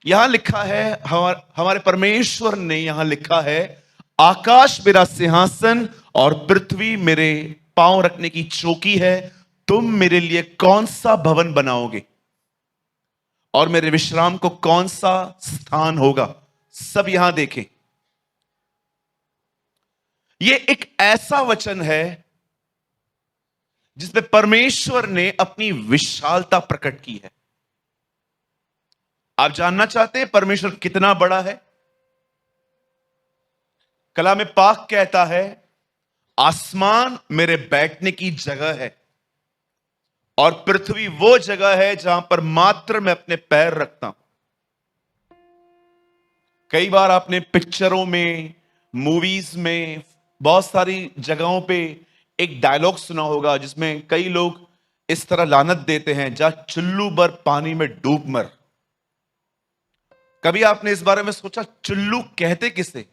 यहां लिखा है, हमारे परमेश्वर ने यहां लिखा है, आकाश मेरा सिंहासन और पृथ्वी मेरे पांव रखने की चौकी है। तुम मेरे लिए कौन सा भवन बनाओगे और मेरे विश्राम को कौन सा स्थान होगा? सब यहां देखें। यह एक ऐसा वचन है जिसमें परमेश्वर ने अपनी विशालता प्रकट की है। आप जानना चाहते हैं परमेश्वर कितना बड़ा है? कलाम पाक कहता है, आसमान मेरे बैठने की जगह है और पृथ्वी वो जगह है जहां पर मात्र मैं अपने पैर रखता हूं। कई बार आपने पिक्चरों में, मूवीज में, बहुत सारी जगहों पे एक डायलॉग सुना होगा जिसमें कई लोग इस तरह लानत देते हैं, जा चुल्लू भर पानी में डूब मर। कभी आपने इस बारे में सोचा चुल्लू कहते किसे?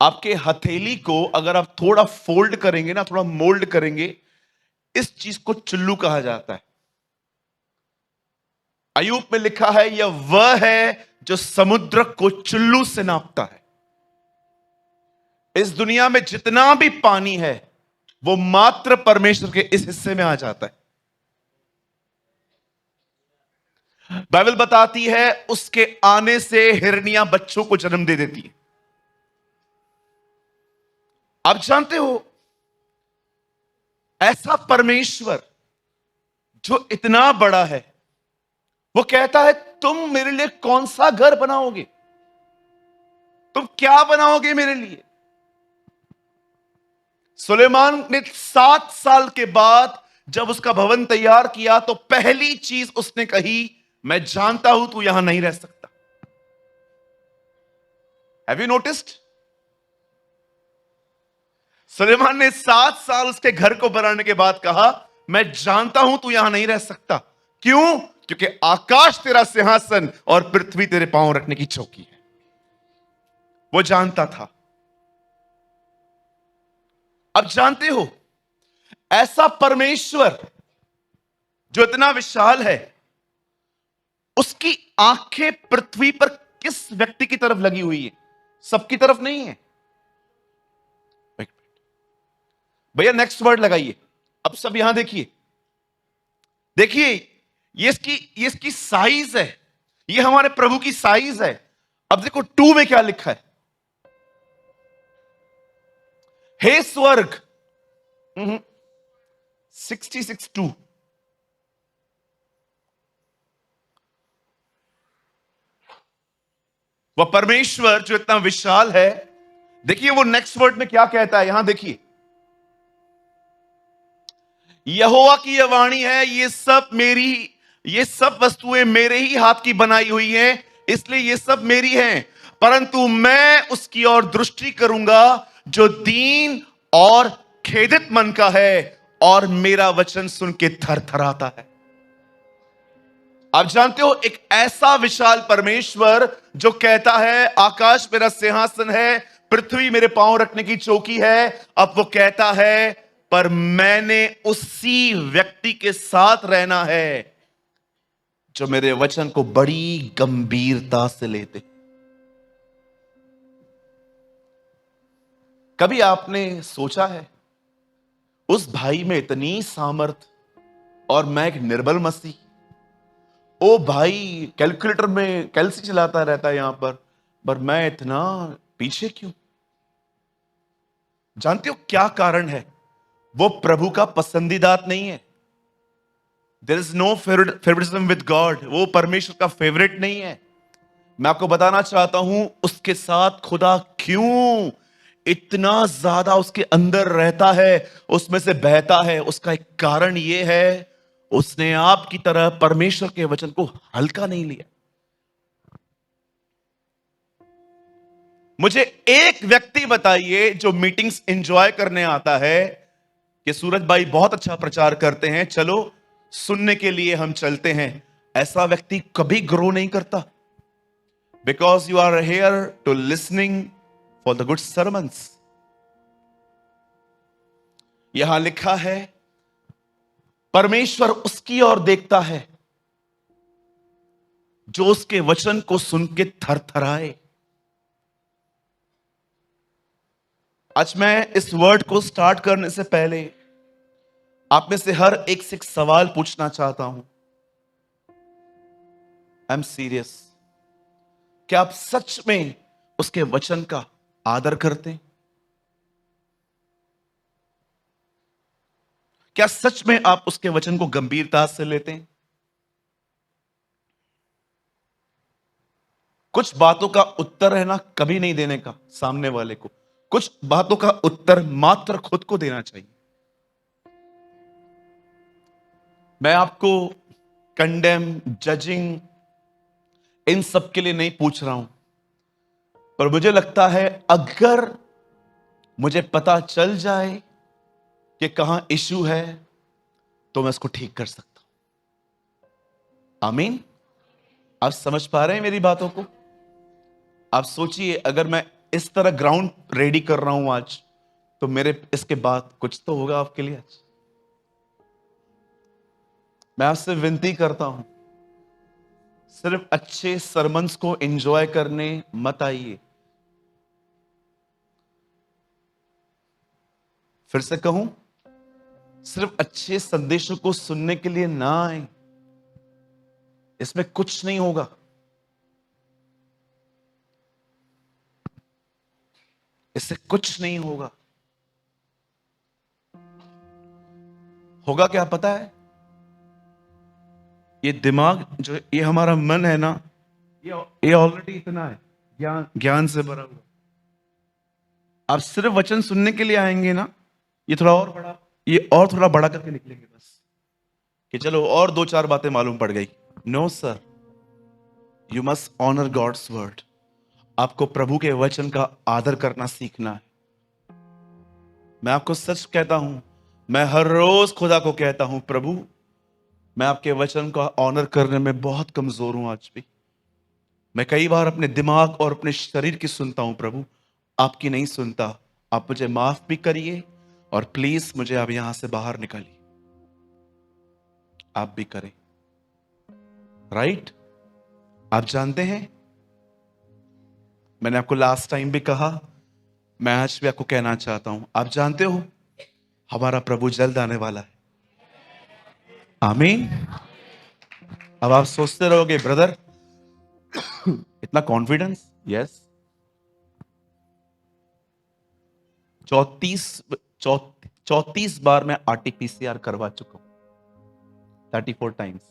आपके हथेली को अगर आप थोड़ा फोल्ड करेंगे ना, थोड़ा मोल्ड करेंगे, इस चीज को चुल्लू कहा जाता है। अय्यूब में लिखा है, यह वह है जो समुद्र को चुल्लू से नापता है। इस दुनिया में जितना भी पानी है वो मात्र परमेश्वर के इस हिस्से में आ जाता है। बाइबल बताती है उसके आने से हिरनियां बच्चों को जन्म दे देती है। आप जानते हो, ऐसा परमेश्वर जो इतना बड़ा है, वो कहता है तुम मेरे लिए कौन सा घर बनाओगे? तुम क्या बनाओगे मेरे लिए? सुलेमान ने 7 साल के बाद जब उसका भवन तैयार किया तो पहली चीज उसने कही, मैं जानता हूं तू यहां नहीं रह सकता। Have you noticed? सुलेमान ने 7 साल उसके घर को बनाने के बाद कहा, मैं जानता हूं तू यहां नहीं रह सकता। क्यों? क्योंकि आकाश तेरा सिंहासन और पृथ्वी तेरे पांव रखने की चौकी है। वो जानता था। अब जानते हो, ऐसा परमेश्वर जो इतना विशाल है, उसकी आंखें पृथ्वी पर किस व्यक्ति की तरफ लगी हुई है? सबकी तरफ नहीं है। भैया नेक्स्ट वर्ड लगाइए। अब सब यहां देखिए, देखिए ये इसकी साइज है। ये हमारे प्रभु की साइज है। अब देखो 2 में क्या लिखा है, हे स्वर्ग। 66:2। वह परमेश्वर जो इतना विशाल है, देखिए वो नेक्स्ट वर्ड में क्या कहता है, यहां देखिए, यहोवा की यह वाणी है, ये सब वस्तुएं मेरे ही हाथ की बनाई हुई हैं, इसलिए ये सब मेरी हैं। परंतु मैं उसकी ओर दृष्टि करूंगा जो दीन और खेदित मन का है और मेरा वचन सुन के थरथराता है। आप जानते हो, एक ऐसा विशाल परमेश्वर जो कहता है आकाश मेरा सिंहासन है, पृथ्वी मेरे पांव रखने की चौकी है, अब वो कहता है पर मैंने उसी व्यक्ति के साथ रहना है जो मेरे वचन को बड़ी गंभीरता से लेते। कभी आपने सोचा है उस भाई में इतनी सामर्थ और मैं एक निर्बल मसीह? ओ भाई कैलकुलेटर में कैलसी चलाता रहता है यहां पर मैं इतना पीछे क्यों? जानते हो क्या कारण है? वो प्रभु का पसंदीदा नहीं है। There is no favouritism with God. वो परमेश्वर का फेवरेट नहीं है। मैं आपको बताना चाहता हूं उसके साथ खुदा क्यों इतना ज्यादा उसके अंदर रहता है, उसमें से बहता है। उसका एक कारण यह है, उसने आपकी तरह परमेश्वर के वचन को हल्का नहीं लिया। मुझे एक व्यक्ति बताइए जो मीटिंग्स एंजॉय करने आता है कि सूरज भाई बहुत अच्छा प्रचार करते हैं, चलो सुनने के लिए हम चलते हैं। ऐसा व्यक्ति कभी ग्रो नहीं करता। Because you are here to listening for the good sermons. यहां लिखा है परमेश्वर उसकी ओर देखता है जो उसके वचन को सुन के थरथराए। आज मैं इस वर्ड को स्टार्ट करने से पहले आप में से हर एक से एक सवाल पूछना चाहता हूं। I am serious. क्या आप सच में उसके वचन का आदर करते हैं? क्या सच में आप उसके वचन को गंभीरता से लेते हैं? कुछ बातों का उत्तर है ना कभी नहीं देने का सामने वाले को, कुछ बातों का उत्तर मात्र खुद को देना चाहिए। मैं आपको कंडेम, जजिंग इन सब के लिए नहीं पूछ रहा हूं, पर मुझे लगता है अगर मुझे पता चल जाए कि कहां इश्यू है तो मैं इसको ठीक कर सकता हूं। आमीन। आप समझ पा रहे हैं मेरी बातों को? आप सोचिए, अगर मैं इस तरह ग्राउंड रेडी कर रहा हूं आज, तो मेरे इसके बाद कुछ तो होगा आपके लिए। आज मैं आपसे विनती करता हूं, सिर्फ अच्छे सरमन्स को एंजॉय करने मत आइए। फिर से कहूं, सिर्फ अच्छे संदेशों को सुनने के लिए ना आए, इसमें कुछ नहीं होगा। इससे कुछ नहीं होगा। होगा क्या पता है? ये दिमाग जो, ये हमारा मन है ना, ये ऑलरेडी इतना है ज्ञान से भरा हुआ। आप सिर्फ वचन सुनने के लिए आएंगे ना, ये और थोड़ा बड़ा करके निकलेंगे बस, कि चलो और दो चार बातें मालूम पड़ गई। No sir, you must honour God's word. आपको प्रभु के वचन का आदर करना सीखना है। मैं आपको सच कहता हूं, मैं हर रोज खुदा को कहता हूं, प्रभु मैं आपके वचन का ऑनर करने में बहुत कमजोर हूं। आज भी मैं कई बार अपने दिमाग और अपने शरीर की सुनता हूं, प्रभु आपकी नहीं सुनता। आप मुझे माफ भी करिए और प्लीज मुझे आप यहां से बाहर निकालिए। आप भी करें, राइट? आप जानते हैं, मैंने आपको लास्ट टाइम भी कहा, मैं आज भी आपको कहना चाहता हूं, आप जानते हो हमारा प्रभु जल्द आने वाला है। आमीन। अब आप सोचते रहोगे, ब्रदर इतना कॉन्फिडेंस? यस। 34 बार मैं आरटीपीसीआर करवा चुका हूं, 34 टाइम्स।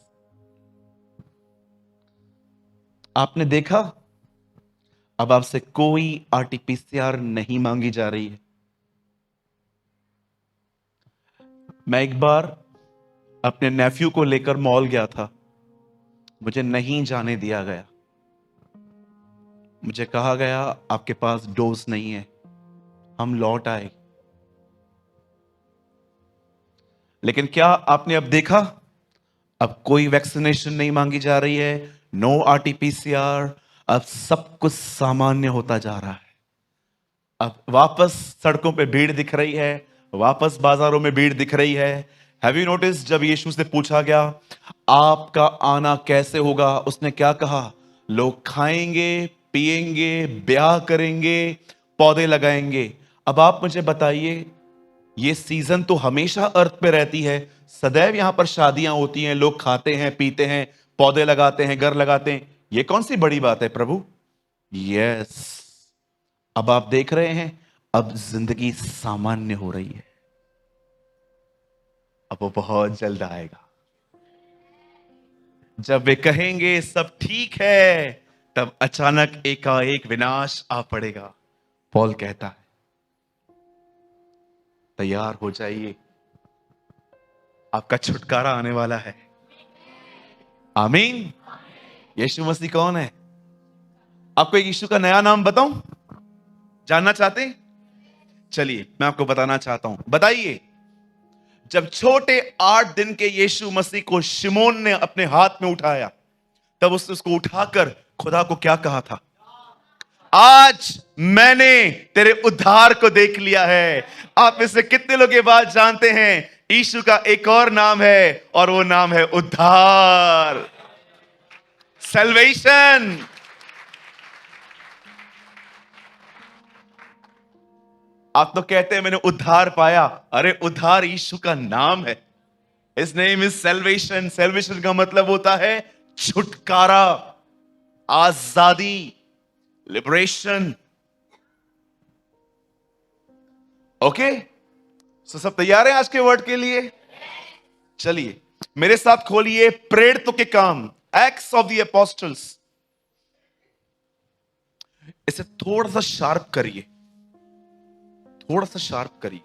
आपने देखा, अब आपसे कोई आरटीपीसीआर नहीं मांगी जा रही है। मैं एक बार अपने नेफ्यू को लेकर मॉल गया था, मुझे नहीं जाने दिया गया। मुझे कहा गया आपके पास डोज नहीं है। हम लौट आए। लेकिन क्या आपने अब देखा, अब कोई वैक्सीनेशन नहीं मांगी जा रही है, नो आरटीपीसीआर। अब सब कुछ सामान्य होता जा रहा है। अब वापस सड़कों पे भीड़ दिख रही है, वापस बाजारों में भीड़ दिख रही है। हैव यू नोटिस, जब यीशु से पूछा गया आपका आना कैसे होगा, उसने क्या कहा? लोग खाएंगे, पिएंगे, ब्याह करेंगे, पौधे लगाएंगे। अब आप मुझे बताइए, ये सीजन तो हमेशा अर्थ पे रहती है, सदैव यहां पर शादियां होती हैं, लोग खाते हैं, पीते हैं, पौधे लगाते हैं, घर लगाते हैं। ये कौन सी बड़ी बात है प्रभु? यस। अब आप देख रहे हैं, अब जिंदगी सामान्य हो रही है। अब वो बहुत जल्द आएगा। जब वे कहेंगे सब ठीक है, तब अचानक एकाएक विनाश आ पड़ेगा। पॉल कहता है तैयार हो जाइए, आपका छुटकारा आने वाला है। आमीन। यीशु मसीह कौन है? आपको एक यीशु का नया नाम बताऊं? जानना चाहते हैं? चलिए मैं आपको बताना चाहता हूं। बताइए, जब छोटे 8 दिन के यीशु मसीह को शिमोन ने अपने हाथ में उठाया, तब उसने उसको उठाकर खुदा को क्या कहा था? आज मैंने तेरे उद्धार को देख लिया है। आप में से कितने लोग ये बात जानते हैं? यीशु का एक और नाम है और वो नाम है उद्धार। सैल्वेशन। आप तो कहते हैं मैंने उद्धार पाया। अरे उद्धार यीशु का नाम है। His name is salvation। Salvation का मतलब होता है छुटकारा, आजादी, लिबरेशन। ओके, तो सब तैयार हैं आज के वर्ड के लिए? चलिए मेरे साथ खोलिए प्रेरितों के काम, एक्ट्स ऑफ द अपोस्टल्स। इसे थोड़ा सा शार्प करिए, थोड़ा सा शार्प करिए।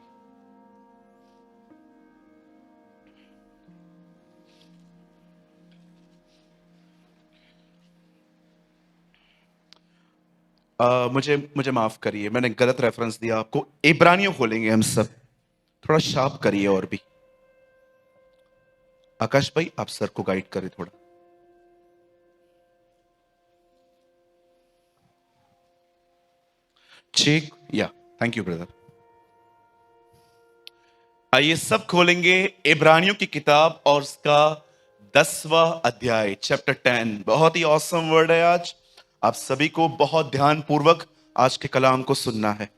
मुझे मुझे माफ करिए, मैंने गलत रेफरेंस दिया आपको। इब्रानियों खोलेंगे हम सब। थोड़ा शार्प करिए और भी। आकाश भाई आप सर को गाइड करें थोड़ा। ठीक, या थैंक यू ब्रदर। आइए सब खोलेंगे इब्रानियों की किताब और उसका 10वां अध्याय, चैप्टर 10। बहुत ही ऑसम वर्ड है आज। आप सभी को बहुत ध्यान पूर्वक आज के कलाम को सुनना है।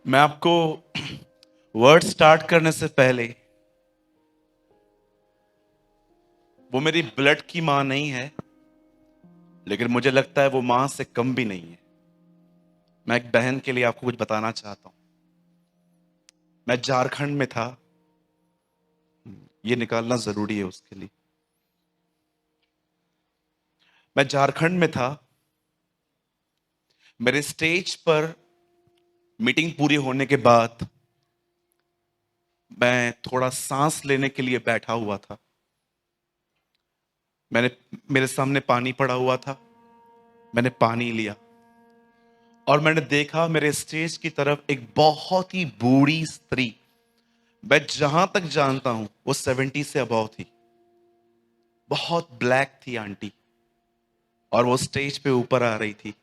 मैं आपको वर्ड स्टार्ट करने से पहले, वो मेरी ब्लड की मां नहीं है, लेकिन मुझे लगता है वो मां से कम भी नहीं है। मैं एक बहन के लिए आपको कुछ बताना चाहता हूं। मैं झारखंड में था, ये निकालना जरूरी है उसके लिए। मैं झारखंड में था। मेरे स्टेज पर मीटिंग पूरी होने के बाद मैं थोड़ा सांस लेने के लिए बैठा हुआ था। मेरे सामने पानी पड़ा हुआ था। मैंने पानी लिया और मैंने देखा मेरे स्टेज की तरफ एक बहुत ही बूढ़ी स्त्री। मैं जहां तक जानता हूं वो 70 से अबव थी। बहुत ब्लैक थी आंटी, और वो स्टेज पे ऊपर आ रही थी।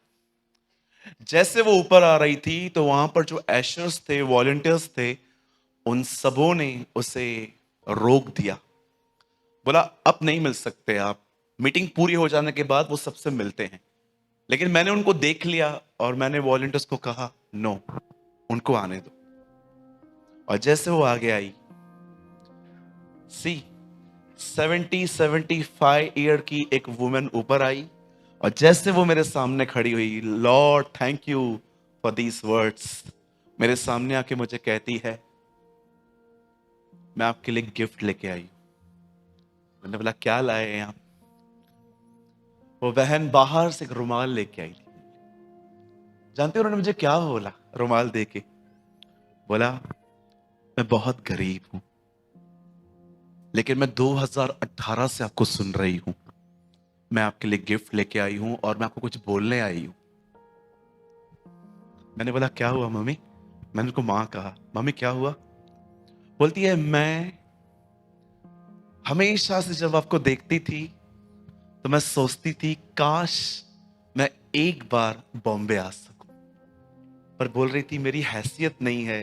जैसे वो ऊपर आ रही थी तो वहां पर जो एशर्स थे, वॉलंटियर्स थे, उन सबों ने उसे रोक दिया। बोला अब नहीं मिल सकते आप, मीटिंग पूरी हो जाने के बाद वो सबसे मिलते हैं। लेकिन मैंने उनको देख लिया और मैंने वॉलंटियर्स को कहा नो, उनको आने दो। और जैसे वो आगे आई, सी 75 ईयर की एक वुमेन ऊपर आई, और जैसे वो मेरे सामने खड़ी हुई, Lord thank you for these words, मेरे सामने आके मुझे कहती है मैं आपके लिए गिफ्ट लेके आई। मैंने बोला क्या लाए हैं आप? वो बहन बाहर से एक रुमाल लेके आई थी। जानते हो उन्होंने मुझे क्या बोला रुमाल देके? बोला मैं बहुत गरीब हूं, लेकिन मैं 2018 से आपको सुन रही हूं। मैं आपके लिए गिफ्ट लेके आई हूं और मैं आपको कुछ बोलने आई हूं। मैंने बोला क्या हुआ मम्मी? मैंने उनको मां कहा मम्मी क्या हुआ? बोलती है मैं हमेशा से जब आपको देखती थी तो मैं सोचती थी काश मैं एक बार बॉम्बे आ सकूं, पर बोल रही थी मेरी हैसियत नहीं है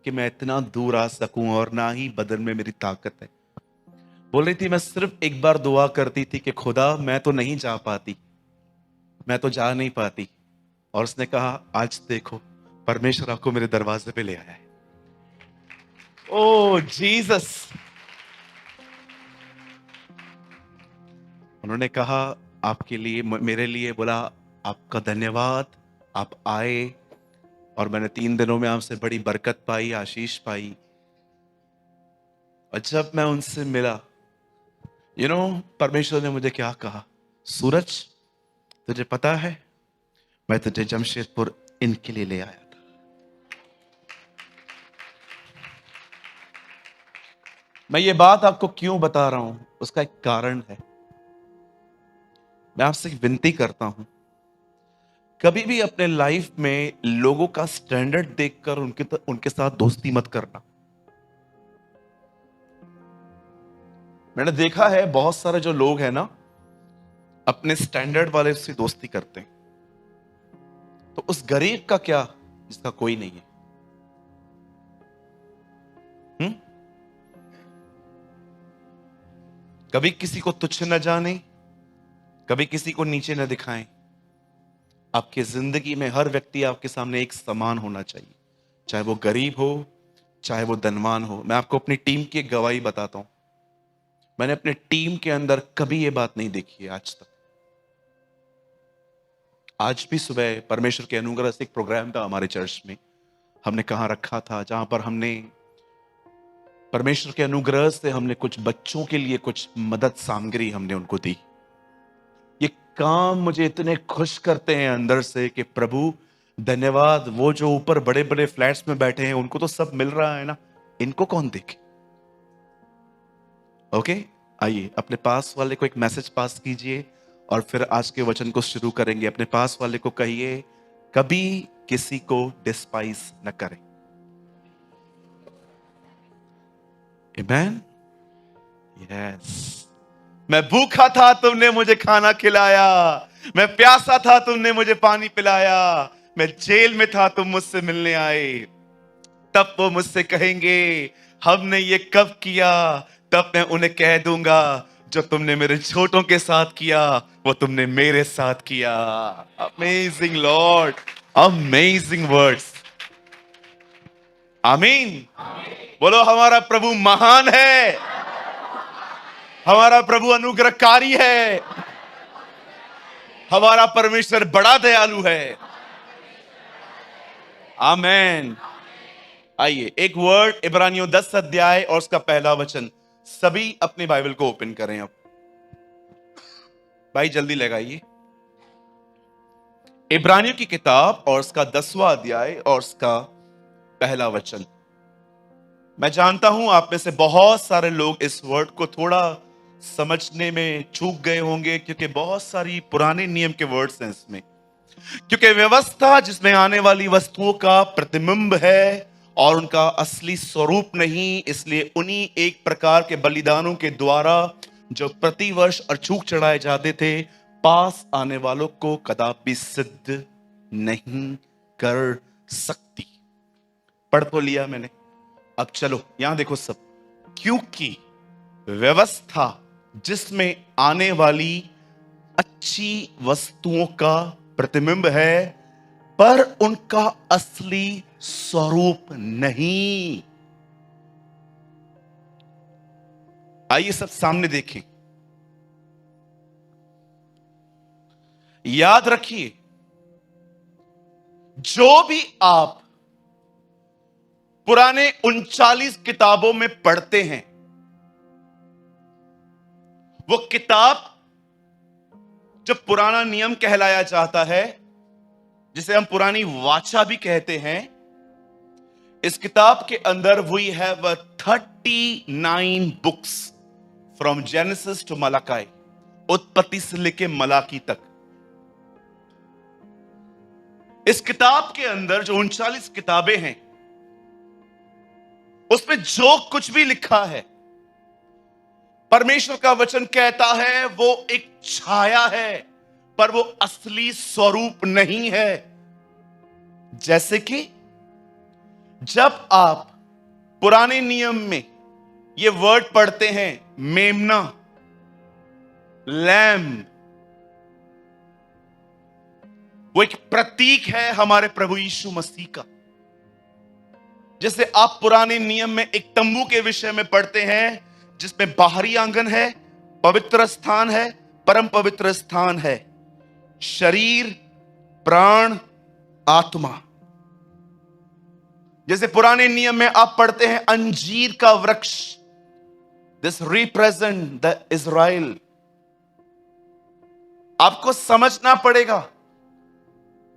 कि मैं इतना दूर आ सकूं और ना ही बदन में मेरी ताकत है। बोल रही थी मैं सिर्फ एक बार दुआ करती थी कि खुदा मैं तो नहीं जा पाती, मैं तो जा नहीं पाती। और उसने कहा आज देखो परमेश्वर आपको मेरे दरवाजे पे ले आया है। ओ जीसस। उन्होंने कहा आपके लिए, मेरे लिए, बोला आपका धन्यवाद, आप आए और मैंने 3 दिनों में आपसे बड़ी बरकत पाई, आशीष पाई। और जब मैं उनसे मिला, परमेश्वर ने मुझे क्या कहा? सूरज तुझे पता है मैं तुझे जमशेदपुर इनके लिए ले आया था। मैं ये बात आपको क्यों बता रहा हूं, उसका एक कारण है। मैं आपसे विनती करता हूं, कभी भी अपने लाइफ में लोगों का स्टैंडर्ड देखकर उनके साथ दोस्ती मत करना। मैंने देखा है बहुत सारे जो लोग हैं ना, अपने स्टैंडर्ड वाले से दोस्ती करते हैं। तो उस गरीब का क्या जिसका कोई नहीं है? हम्म? कभी किसी को तुच्छ न जाने, कभी किसी को नीचे न दिखाएं। आपकी जिंदगी में हर व्यक्ति आपके सामने एक समान होना चाहिए, चाहे वो गरीब हो, चाहे वो धनवान हो। मैं आपको अपनी टीम की एक गवाही बताता हूं। मैंने अपने टीम के अंदर कभी ये बात नहीं देखी है आज तक। आज भी सुबह परमेश्वर के अनुग्रह से एक प्रोग्राम था हमारे चर्च में, हमने कहां रखा था, जहां पर हमने परमेश्वर के अनुग्रह से हमने कुछ बच्चों के लिए कुछ मदद सामग्री हमने उनको दी। ये काम मुझे इतने खुश करते हैं अंदर से कि प्रभु धन्यवाद। वो जो ऊपर बड़े बड़े फ्लैट्स में बैठे हैं उनको तो सब मिल रहा है ना, इनको कौन देखे। ओके, आइए अपने पास वाले को एक मैसेज पास कीजिए और फिर आज के वचन को शुरू करेंगे। अपने पास वाले को कहिए, कभी किसी को डिस्पाइज न करें। आमेन। यस। मैं भूखा था, तुमने मुझे खाना खिलाया। मैं प्यासा था, तुमने मुझे पानी पिलाया। मैं जेल में था, तुम मुझसे मिलने आए। तब वो मुझसे कहेंगे, हमने ये कब किया? तब मैं उन्हें कह दूंगा, जो तुमने मेरे छोटों के साथ किया वो तुमने मेरे साथ किया। Amazing Lord, amazing words. आमीन। बोलो, हमारा प्रभु महान है, हमारा प्रभु अनुग्रहकारी है, हमारा परमेश्वर बड़ा दयालु है। आमेन। आइए एक वर्ड, इब्रानियों 10 अध्याय और उसका पहला वचन। सभी अपनी बाइबल को ओपन करें। अब भाई जल्दी लगाइए। इब्रानियों की किताब और उसका 10वां अध्याय और उसका पहला वचन। मैं जानता हूं आप में से बहुत सारे लोग इस वर्ड को थोड़ा समझने में चूक गए होंगे, क्योंकि बहुत सारी पुराने नियम के वर्ड्स हैं इसमें। क्योंकि व्यवस्था जिसमें आने वाली वस्तुओं का प्रतिबिंब है और उनका असली स्वरूप नहीं, इसलिए उन्हीं एक प्रकार के बलिदानों के द्वारा जो प्रतिवर्ष अचूक चढ़ाए जाते थे, पास आने वालों को कदापि सिद्ध नहीं कर सकती। पढ़ तो लिया मैंने, अब चलो यहां देखो सब। क्योंकि व्यवस्था जिसमें आने वाली अच्छी वस्तुओं का प्रतिबिंब है, पर उनका असली स्वरूप नहीं। आइए सब सामने देखें। याद रखिए, जो भी आप पुराने 39 किताबों में पढ़ते हैं, वो किताब जो पुराना नियम कहलाया जाता है, जिसे हम पुरानी वाचा भी कहते हैं, इस किताब के अंदर we have 39 books from Genesis to Malachi, उत्पत्ति से लेके मलाकी तक। इस किताब के अंदर जो 39 किताबें हैं, उसमें जो कुछ भी लिखा है, परमेश्वर का वचन कहता है वो एक छाया है, पर वो असली स्वरूप नहीं है। जैसे कि जब आप पुराने नियम में ये वर्ड पढ़ते हैं, मेमना, लैम्ब, वो एक प्रतीक है हमारे प्रभु यीशु मसीह का। जैसे आप पुराने नियम में एक तंबू के विषय में पढ़ते हैं, जिसमें बाहरी आंगन है, पवित्र स्थान है, परम पवित्र स्थान है, शरीर, प्राण, आत्मा। जैसे पुराने नियम में आप पढ़ते हैं अंजीर का वृक्ष, दिस रिप्रेजेंट द इज़राइल। आपको समझना पड़ेगा।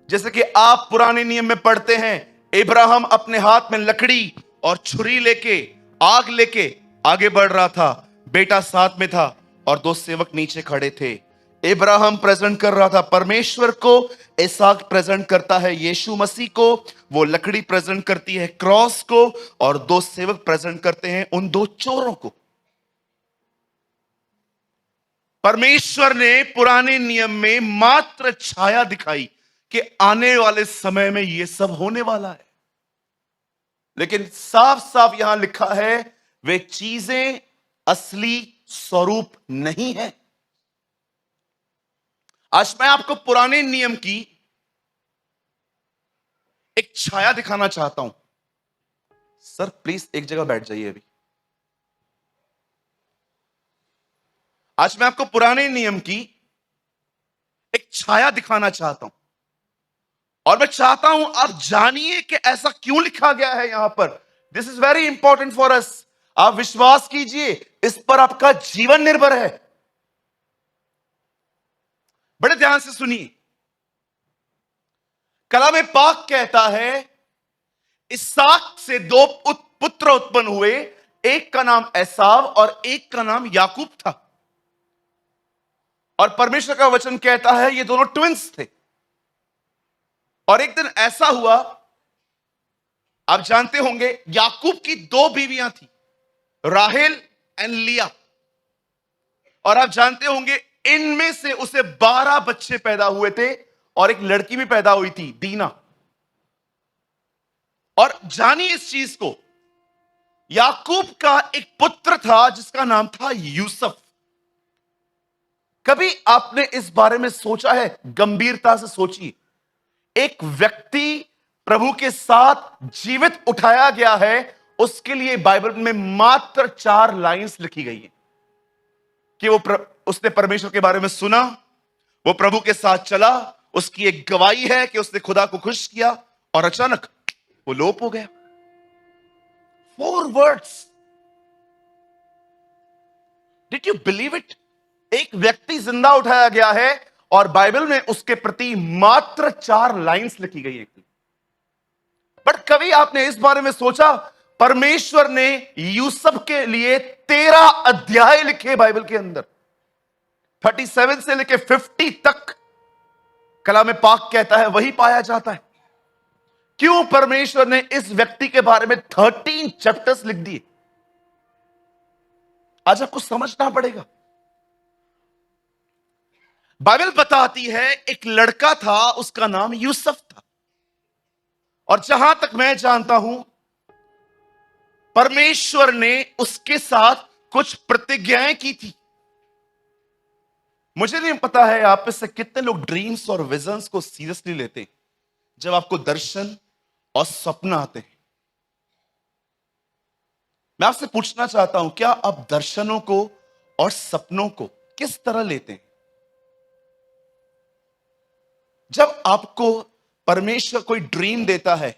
जैसे कि आप पुराने नियम में पढ़ते हैं, इब्राहिम अपने हाथ में लकड़ी और छुरी लेके, आग लेके आगे बढ़ रहा था, बेटा साथ में था और 2 सेवक नीचे खड़े थे। इब्राहिम प्रेजेंट कर रहा था परमेश्वर को, इसहाक प्रेजेंट करता है यीशु मसीह को, वो लकड़ी प्रेजेंट करती है क्रॉस को, और 2 सेवक प्रेजेंट करते हैं उन 2 चोरों को। परमेश्वर ने पुराने नियम में मात्र छाया दिखाई कि आने वाले समय में यह सब होने वाला है। लेकिन साफ साफ यहां लिखा है वे चीजें असली स्वरूप नहीं है। आज मैं आपको पुराने नियम की एक छाया दिखाना चाहता हूं। सर प्लीज एक जगह बैठ जाइए अभी। आज मैं आपको पुराने नियम की एक छाया दिखाना चाहता हूं, और मैं चाहता हूं आप जानिए कि ऐसा क्यों लिखा गया है यहां पर। This is very important for us. आप विश्वास कीजिए, इस पर आपका जीवन निर्भर है। बड़े ध्यान से सुनिए। कलाम पाक कहता है इसहाक से दो पुत्र उत्पन्न हुए, एक का नाम एसाव और एक का नाम याकूब था। और परमेश्वर का वचन कहता है ये दोनों ट्विंस थे। और एक दिन ऐसा हुआ, आप जानते होंगे, याकूब की दो बीवियां थी, राहेल एंड लिया। और आप जानते होंगे इनमें से उसे 12 बच्चे पैदा हुए थे और एक लड़की भी पैदा हुई थी, दीना। और जानिए इस चीज को, याकूब का एक पुत्र था जिसका नाम था यूसुफ। कभी आपने इस बारे में सोचा है? गंभीरता से सोचिए। एक व्यक्ति प्रभु के साथ जीवित उठाया गया है, उसके लिए बाइबल में मात्र 4 लाइंस लिखी गई है कि उसने परमेश्वर के बारे में सुना, वो प्रभु के साथ चला, उसकी एक गवाही है कि उसने खुदा को खुश किया, और अचानक वो लोप हो गया। 4 words. Did you believe it? एक व्यक्ति जिंदा उठाया गया है और बाइबल में उसके प्रति मात्र 4 लाइंस लिखी गई है। बट कभी आपने इस बारे में सोचा, परमेश्वर ने यूसुफ के लिए 13 अध्याय लिखे बाइबल के अंदर। 37 से लेके 50 तक कलाम पाक कहता है वही पाया जाता है। क्यों परमेश्वर ने इस व्यक्ति के बारे में 13 चैप्टर्स लिख दिए? आज आपको समझना पड़ेगा। बाइबल बताती है एक लड़का था, उसका नाम यूसुफ था। और जहां तक मैं जानता हूं, परमेश्वर ने उसके साथ कुछ प्रतिज्ञाएं की थी। मुझे नहीं पता है आप में से कितने लोग ड्रीम्स और विजन्स को सीरियसली लेते हैं जब आपको दर्शन और सपना आते हैं। मैं आपसे पूछना चाहता हूं, क्या आप दर्शनों को और सपनों को किस तरह लेते हैं? जब आपको परमेश्वर कोई ड्रीम देता है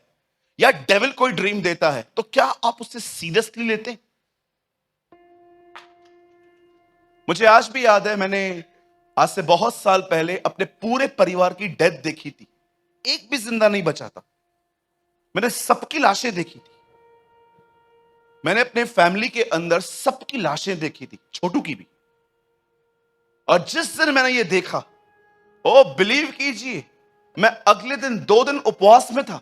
या डेविल कोई ड्रीम देता है, तो क्या आप उसे सीरियसली लेते हैं? मुझे आज भी याद है, मैंने आज से बहुत साल पहले अपने पूरे परिवार की डेथ देखी थी। एक भी जिंदा नहीं बचा था। मैंने सबकी लाशें देखी थी। मैंने अपने फैमिली के अंदर सबकी लाशें देखी थी, छोटू की भी। और जिस दिन मैंने ये देखा, ओ बिलीव कीजिए, मैं अगले दिन 2 दिन उपवास में था।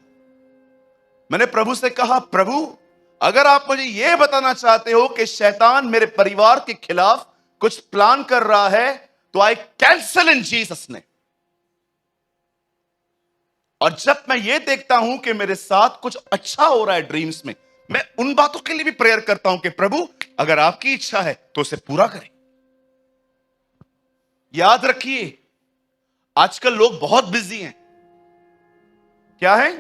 मैंने प्रभु से कहा, प्रभु अगर आप मुझे यह बताना चाहते हो कि शैतान मेरे परिवार के खिलाफ कुछ प्लान कर रहा है, तो I cancel in Jesus name. और जब मैं ये देखता हूं कि मेरे साथ कुछ अच्छा हो रहा है ड्रीम्स में, मैं उन बातों के लिए भी प्रेयर करता हूं कि प्रभु अगर आपकी इच्छा है तो उसे पूरा करें। याद रखिए, आजकल लोग बहुत बिजी हैं। क्या है?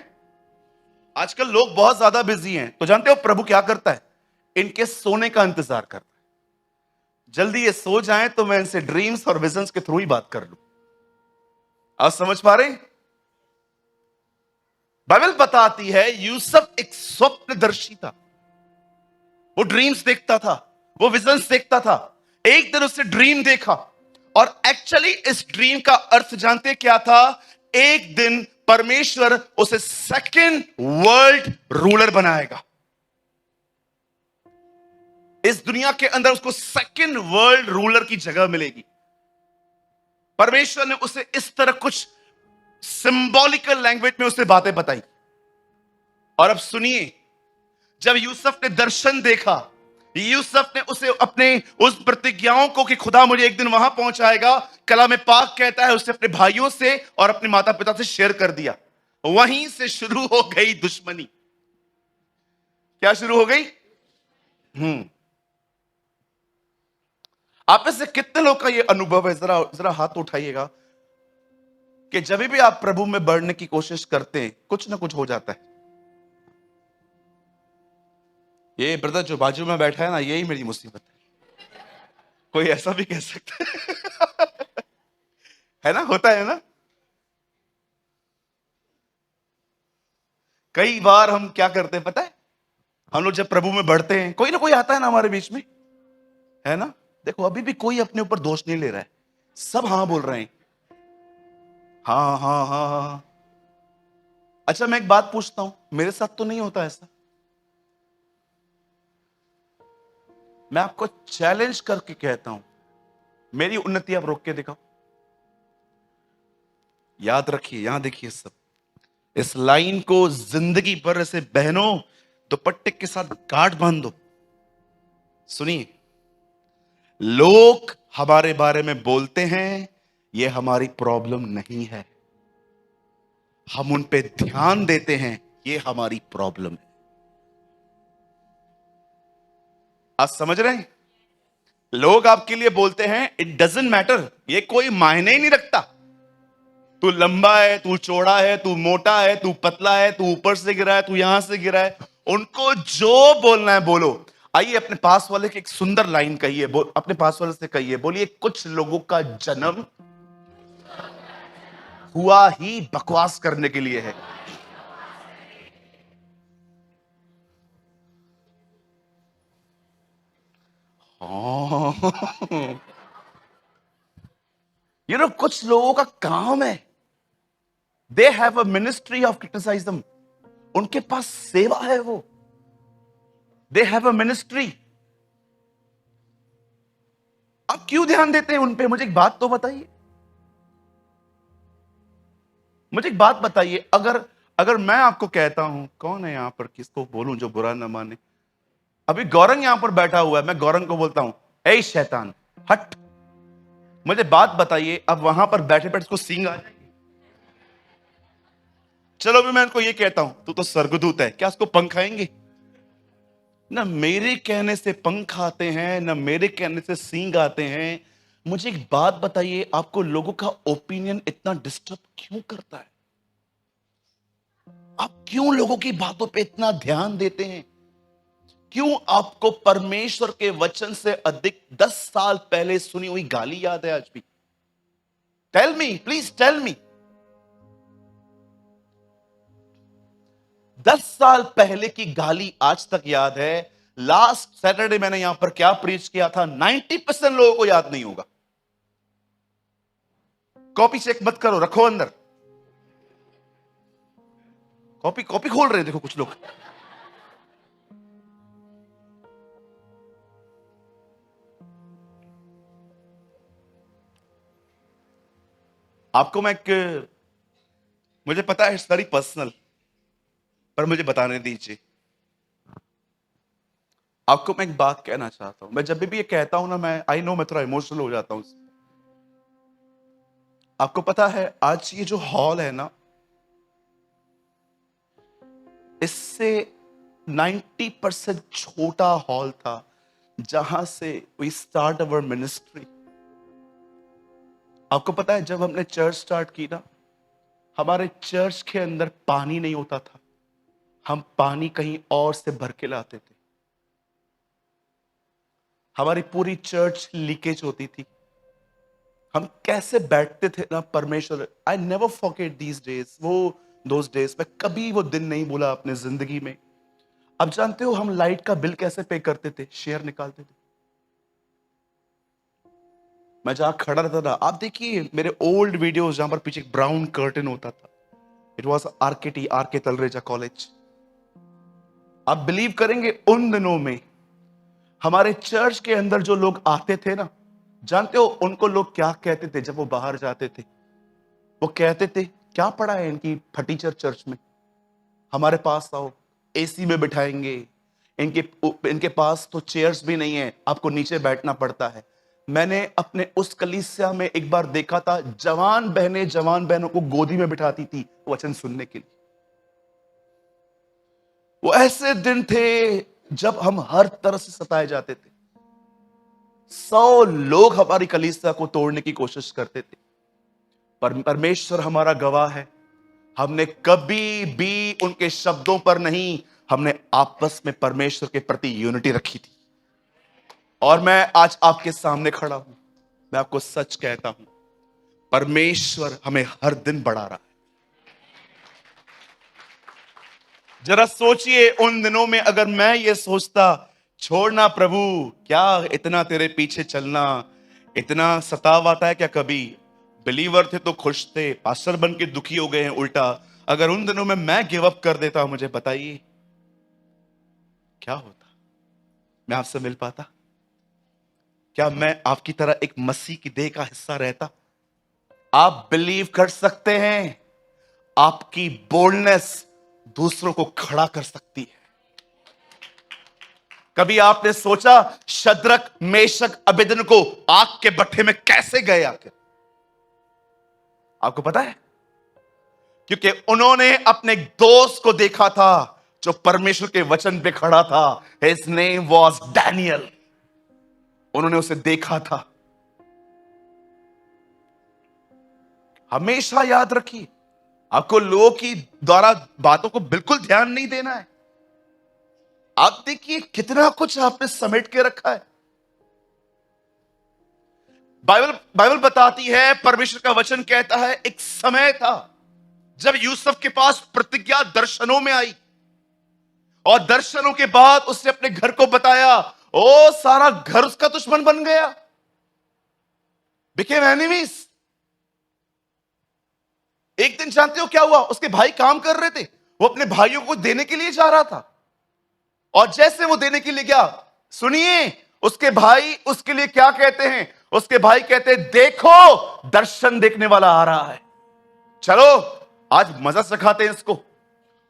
आजकल लोग बहुत ज्यादा बिजी हैं। तो जानते हो प्रभु क्या करता है? इनके सोने का इंतजार करता है। जल्दी ये सो जाएं तो मैं इनसे ड्रीम्स और विजन्स के थ्रू ही बात कर लूं। आप समझ पा रहे हैं? बाइबल बताती है यूसुफ एक स्वप्नदर्शी था। वो ड्रीम्स देखता था, वो विजन्स देखता था। एक दिन उसने ड्रीम देखा, और एक्चुअली इस ड्रीम का अर्थ जानते क्या था? एक दिन परमेश्वर उसे सेकंड वर्ल्ड रूलर बनाएगा। इस दुनिया के अंदर उसको सेकंड वर्ल्ड रूलर की जगह मिलेगी। परमेश्वर ने उसे इस तरह कुछ सिंबॉलिकल लैंग्वेज में उसे बातें बताई। और अब सुनिए, जब यूसुफ ने दर्शन देखा, यूसुफ ने उसे अपने उस प्रतिज्ञाओं को कि खुदा मुझे एक दिन वहां पहुंचाएगा, कलाम पाक कहता है उसे अपने भाइयों से और अपने माता पिता से शेयर कर दिया। वहीं से शुरू हो गई दुश्मनी। क्या शुरू हो गई? आप में से कितने लोग का ये अनुभव है? जरा जरा हाथ उठाइएगा कि जब भी आप प्रभु में बढ़ने की कोशिश करते हैं कुछ ना कुछ हो जाता है। ये ब्रदर जो बाजू में बैठा है ना, यही मेरी मुसीबत है। कोई ऐसा भी कह सकता है ना? होता है ना? कई बार हम क्या करते हैं पता है? हम लोग जब प्रभु में बढ़ते हैं कोई ना कोई आता है ना हमारे बीच में, है ना? देखो अभी भी कोई अपने ऊपर दोष नहीं ले रहा है, सब हाँ बोल रहे हैं। हाँ हाँ हाँ हाँ हाँ। अच्छा मैं एक बात पूछता हूं, मेरे साथ तो नहीं होता ऐसा। मैं आपको चैलेंज करके कहता हूं, मेरी उन्नति आप रोक के दिखाओ। याद रखिए, यहां देखिए सब, इस लाइन को जिंदगी भर ऐसे बहनों दुपट्टे के साथ गांठ बांध दो। सुनिए, लोग हमारे बारे में बोलते हैं, ये हमारी प्रॉब्लम नहीं है। हम उन पे ध्यान देते हैं, ये हमारी प्रॉब्लम है। आप समझ रहे हैं? लोग आपके लिए बोलते हैं, इट डजंट मैटर, ये कोई मायने ही नहीं रखता। तू लंबा है, तू चौड़ा है, तू मोटा है, तू पतला है, तू ऊपर से गिरा है, तू यहां से गिरा है। उनको जो बोलना है बोलो। आइए अपने पास वाले की एक सुंदर लाइन कहिए, अपने पास वाले से कहिए, बोलिए, कुछ लोगों का जन्म हुआ ही बकवास करने के लिए है। कुछ लोगों का काम है, they have a ministry of criticism. उनके पास सेवा है, वो दे हैव अ मिनिस्ट्री। आप क्यों ध्यान देते हैं उन पे? मुझे एक बात तो बताइए, मुझे एक बात बताइए। अगर अगर मैं आपको कहता हूं, कौन है यहां पर किसको बोलूं जो बुरा ना माने? अभी गौरंग यहां पर बैठा हुआ है, मैं गौरंग को बोलता हूं, ए शैतान हट। मुझे बात बताइए, अब वहां पर बैठे बैठे उसको सींग आ जाएगी? चलो भी मैं उनको ये कहता हूं, तू तो स्वर्गदूत है, क्या उसको पंख आएंगे? ना मेरे कहने से पंख आते हैं, ना मेरे कहने से सींग आते हैं। मुझे एक बात बताइए, आपको लोगों का ओपिनियन इतना डिस्टर्ब क्यों करता है? आप क्यों लोगों की बातों पे इतना ध्यान देते हैं? क्यों आपको परमेश्वर के वचन से अधिक 10 साल पहले सुनी हुई गाली याद है आज भी? Tell me, please tell me. 10 साल पहले की गाली आज तक याद है। लास्ट सैटरडे मैंने यहां पर क्या प्रीच किया था, 90% लोगों को याद नहीं होगा। कॉपी चेक मत करो, रखो अंदर। कॉपी कॉपी खोल रहे हैं, देखो कुछ लोग। आपको मैं एक, मुझे पता है इट्स वेरी पर्सनल, पर मुझे बताने दीजिए। आपको मैं एक बात कहना चाहता हूं। मैं जब भी ये कहता हूं ना, मैं आई नो मैं थोड़ा इमोशनल हो जाता हूं। आपको पता है आज ये जो हॉल है ना, इससे 90% छोटा हॉल था जहां से वी स्टार्ट अवर मिनिस्ट्री। आपको पता है जब हमने चर्च स्टार्ट की ना, हमारे चर्च के अंदर पानी नहीं होता था, हम पानी कहीं और से भर के लाते थे। हमारी पूरी चर्च लीकेज होती थी। हम कैसे बैठते थे ना परमेश्वर, I never forget these days, वो दोज डेज। मैं कभी वो दिन नहीं भूला अपने जिंदगी में। अब जानते हो हम लाइट का बिल कैसे पे करते थे? शेयर निकालते थे। मैं जहां खड़ा रहता था, आप देखिए मेरे ओल्ड वीडियोस, जहां पर पीछे एक ब्राउन कर्टन होता था, it was RKT, RK Talreja college. आप बिलीव करेंगे उन दिनों में हमारे चर्च के अंदर जो लोग आते थे ना, जानते हो उनको लोग क्या कहते थे जब वो बाहर जाते थे? वो कहते थे, क्या पड़ा है इनकी फटीचर चर्च में, हमारे पास आओ, एसी में बिठाएंगे। इनके इनके पास तो चेयर्स भी नहीं है, आपको नीचे बैठना पड़ता है। मैंने अपने उस कलीसिया में एक बार देखा था, जवान बहनों को गोदी में बिठाती थी वचन सुनने के लिए। वो ऐसे दिन थे जब हम हर तरह से सताए जाते थे। 100 लोग हमारी कलीसिया को तोड़ने की कोशिश करते थे, पर परमेश्वर हमारा गवाह है, हमने कभी भी उनके शब्दों पर नहीं, हमने आपस में परमेश्वर के प्रति यूनिटी रखी थी। और मैं आज आपके सामने खड़ा हूं, मैं आपको सच कहता हूं, परमेश्वर हमें हर दिन बढ़ा रहा है। जरा सोचिए, उन दिनों में अगर मैं ये सोचता, छोड़ना प्रभु, क्या इतना तेरे पीछे चलना, इतना सताव आता है क्या कभी? बिलीवर थे तो खुश थे, पास्टर बन के दुखी हो गए हैं उल्टा। अगर उन दिनों में मैं गिव अप कर देता, मुझे बताइए क्या होता? मैं आपसे मिल पाता? क्या मैं आपकी तरह एक मसीह की देह का हिस्सा रहता? आप बिलीव कर सकते हैं, आपकी बोल्डनेस दूसरों को खड़ा कर सकती है। कभी आपने सोचा शद्रक, मेशक, अबेदनको आग के भट्ठे में कैसे गए आखिर? आपको पता है? क्योंकि उन्होंने अपने दोस्त को देखा था जो परमेश्वर के वचन पे खड़ा था। His name was Daniel। उन्होंने उसे देखा था। हमेशा याद रखिए, आपको लोगों की द्वारा बातों को बिल्कुल ध्यान नहीं देना है। आप देखिए कितना कुछ आपने समेट के रखा है। बाइबल बताती है, परमेश्वर का वचन कहता है, एक समय था जब यूसुफ के पास प्रतिज्ञा दर्शनों में आई, और दर्शनों के बाद उसने अपने घर को बताया। ओ, सारा घर उसका दुश्मन बन गया, बिकेम एनिमीज। एक दिन जानते हो क्या हुआ? उसके भाई काम कर रहे थे, वो अपने भाइयों को देने के लिए जा रहा था, और जैसे वो देने के लिए गया, सुनिए उसके भाई उसके लिए क्या कहते हैं? उसके भाई कहते हैं, देखो दर्शन देखने वाला आ रहा है, चलो आज मजा सिखाते हैं इसको।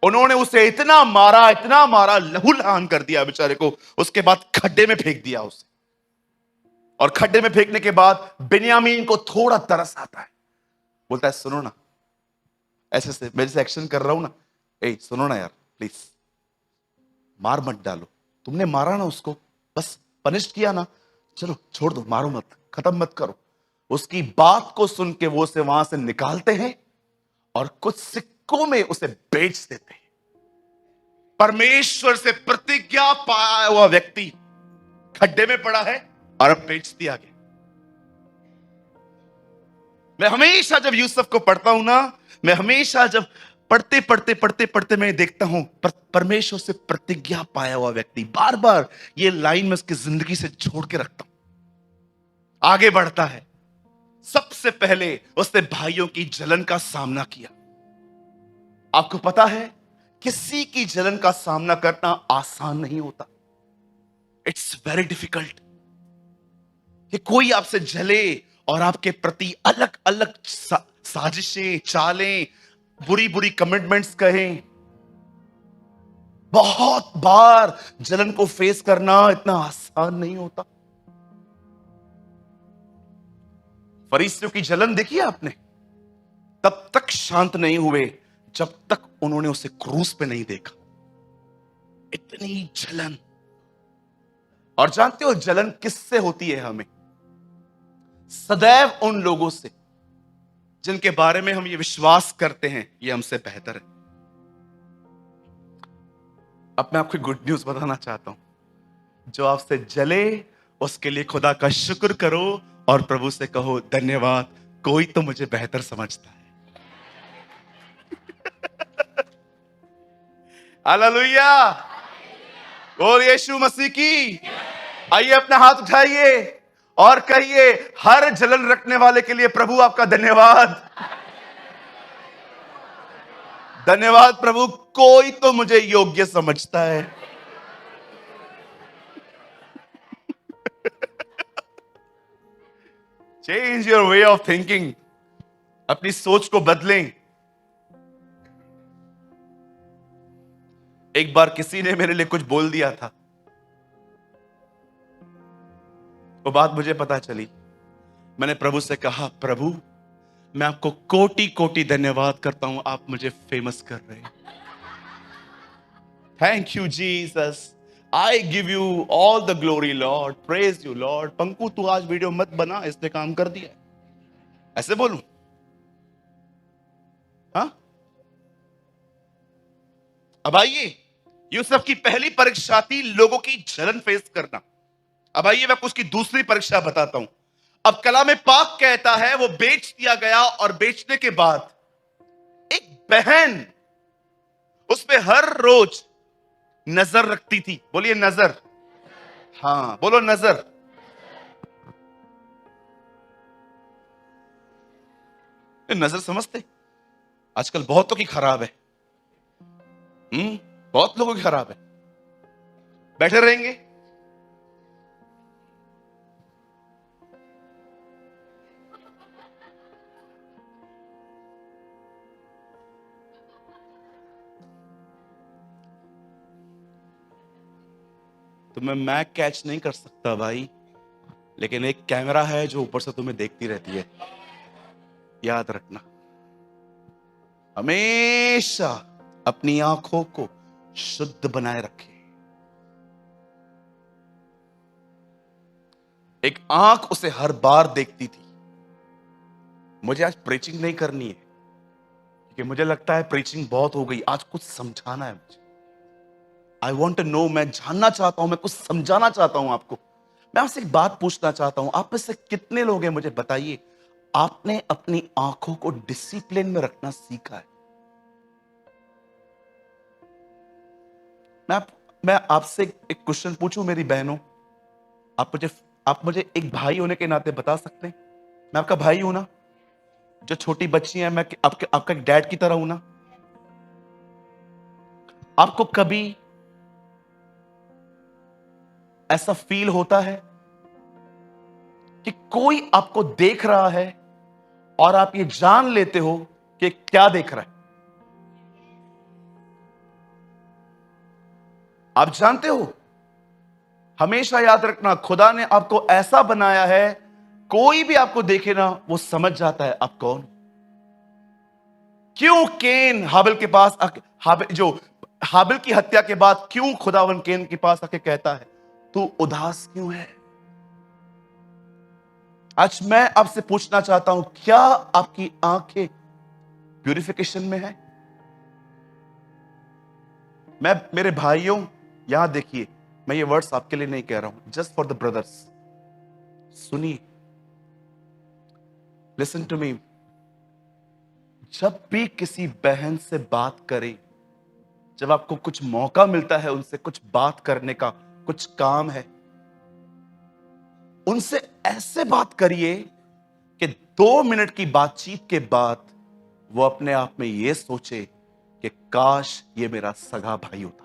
उन्होंने उसे इतना मारा, लहूलुहान कर दिया बेचारे को। उसके बाद खड्डे में फेंक दिया उसे, और खड्डे में फेंकने के बाद बिन्यामीन को थोड़ा तरस आता है। बोलता है, सुनो ना, ऐसे से मेरे से एक्शन कर रहा हूं ना, ए सुनो ना यार प्लीज, मार मत डालो, तुमने मारा ना उसको, बस पनिश किया ना, चलो छोड़ दो, मारो मत, खत्म मत करो। उसकी बात को सुन के वो उसे वहां से निकालते हैं और कुछ सिक्कों में उसे बेच देते हैं। परमेश्वर से प्रतिज्ञा पाया हुआ व्यक्ति खड्डे में पड़ा है और अब बेच दिया गया। मैं हमेशा जब यूसुफ को पढ़ता हूं ना, मैं हमेशा जब पढ़ते मैं देखता हूं, परमेश्वर से प्रतिज्ञा पाया हुआ व्यक्ति, बार बार ये लाइन में उसकी जिंदगी से छोड़ के रखता हूं। आगे बढ़ता है। सबसे पहले उसने भाइयों की जलन का सामना किया। आपको पता है, किसी की जलन का सामना करना आसान नहीं होता। इट्स वेरी डिफिकल्ट कि कोई आपसे जले और आपके प्रति अलग अलग साजिशें, चालें, बुरी बुरी कमिटमेंट्स कहें। बहुत बार जलन को फेस करना इतना आसान नहीं होता। फरीसियों की जलन देखी आपने? तब तक शांत नहीं हुए जब तक उन्होंने उसे क्रूस पे नहीं देखा। इतनी जलन। और जानते हो जलन किससे होती है? हमें सदैव उन लोगों से जिनके बारे में हम ये विश्वास करते हैं ये हमसे बेहतर है। अब मैं आपको गुड न्यूज बताना चाहता हूं, जो आपसे जले उसके लिए खुदा का शुक्र करो और प्रभु से कहो, धन्यवाद, कोई तो मुझे बेहतर समझता है। हालेलुया, और यीशु मसीह की। आइए अपना हाथ उठाइए और कहिए, हर जलन रखने वाले के लिए प्रभु आपका धन्यवाद। धन्यवाद प्रभु, कोई तो मुझे योग्य समझता है। Change your way of thinking. अपनी सोच को बदलें। एक बार किसी ने मेरे लिए कुछ बोल दिया था, वो बात मुझे पता चली। मैंने प्रभु से कहा, प्रभु मैं आपको कोटि कोटि धन्यवाद करता हूं, आप मुझे फेमस कर रहे हैं। Thank you Jesus, I give you all the glory Lord, praise you Lord. Panku तू आज वीडियो मत बना, इसने काम कर दिया। ऐसे बोलूं? हाँ, अब आइए, यूसुफ की पहली परीक्षा थी लोगों की जलन फेस करना। अब आइए मैं आपको उसकी दूसरी परीक्षा बताता हूं। अब कलाम पाक कहता है वो बेच दिया गया, और बेचने के बाद एक बहन उस पे हर रोज नजर रखती थी। बोलिए नजर। हाँ बोलो नजर। ये नजर समझते? आजकल बहुतों की खराब है। बहुत लोगों की खराब है। बैठे रहेंगे? तुम्हें मैं कैच नहीं कर सकता भाई, लेकिन एक कैमरा है जो ऊपर से तुम्हें देखती रहती है। याद रखना, हमेशा अपनी आंखों को शुद्ध बनाए रखे। एक आंख उसे हर बार देखती थी। मुझे आज प्रीचिंग नहीं करनी है, क्योंकि मुझे लगता है प्रीचिंग बहुत हो गई। आज कुछ समझाना है मुझे। आई वॉन्ट टू नो, मैं जानना चाहता हूं, मैं कुछ समझाना चाहता हूं आपको। मैं आपसे एक बात पूछना चाहता हूं, आप में से कितने लोग हैं, मुझे बताइए, आपने अपनी आंखों को डिसिप्लिन में रखना सीखा है? मैं आपसे एक क्वेश्चन पूछूं मेरी बहनों, आप मुझे एक भाई होने के नाते बता सकते हैं? मैं आपका भाई हूं ना? जो छोटी बच्ची है, मैं आपका एक डैड की तरह हूं ना? आपको कभी ऐसा फील होता है कि कोई आपको देख रहा है और आप ये जान लेते हो कि क्या देख रहा है? आप जानते हो, हमेशा याद रखना, खुदा ने आपको ऐसा बनाया है, कोई भी आपको देखे ना, वो समझ जाता है आप कौन। क्यों केन हाबिल के पास हाबिल की हत्या के बाद क्यों खुदावन केन के पास आके कहता है तू उदास क्यों है? आज मैं आपसे पूछना चाहता हूं, क्या आपकी आंखें प्यूरिफिकेशन में है? मैं मेरे भाइयों, यहां देखिए, मैं ये वर्ड्स आपके लिए नहीं कह रहा हूं, जस्ट फॉर द ब्रदर्स। सुनिए, लिसन टू मी। जब भी किसी बहन से बात करें, जब आपको कुछ मौका मिलता है उनसे कुछ बात करने का, कुछ काम है, उनसे ऐसे बात करिए कि 2 मिनट की बातचीत के बाद वो अपने आप में ये सोचे कि काश ये मेरा सगा भाई होता।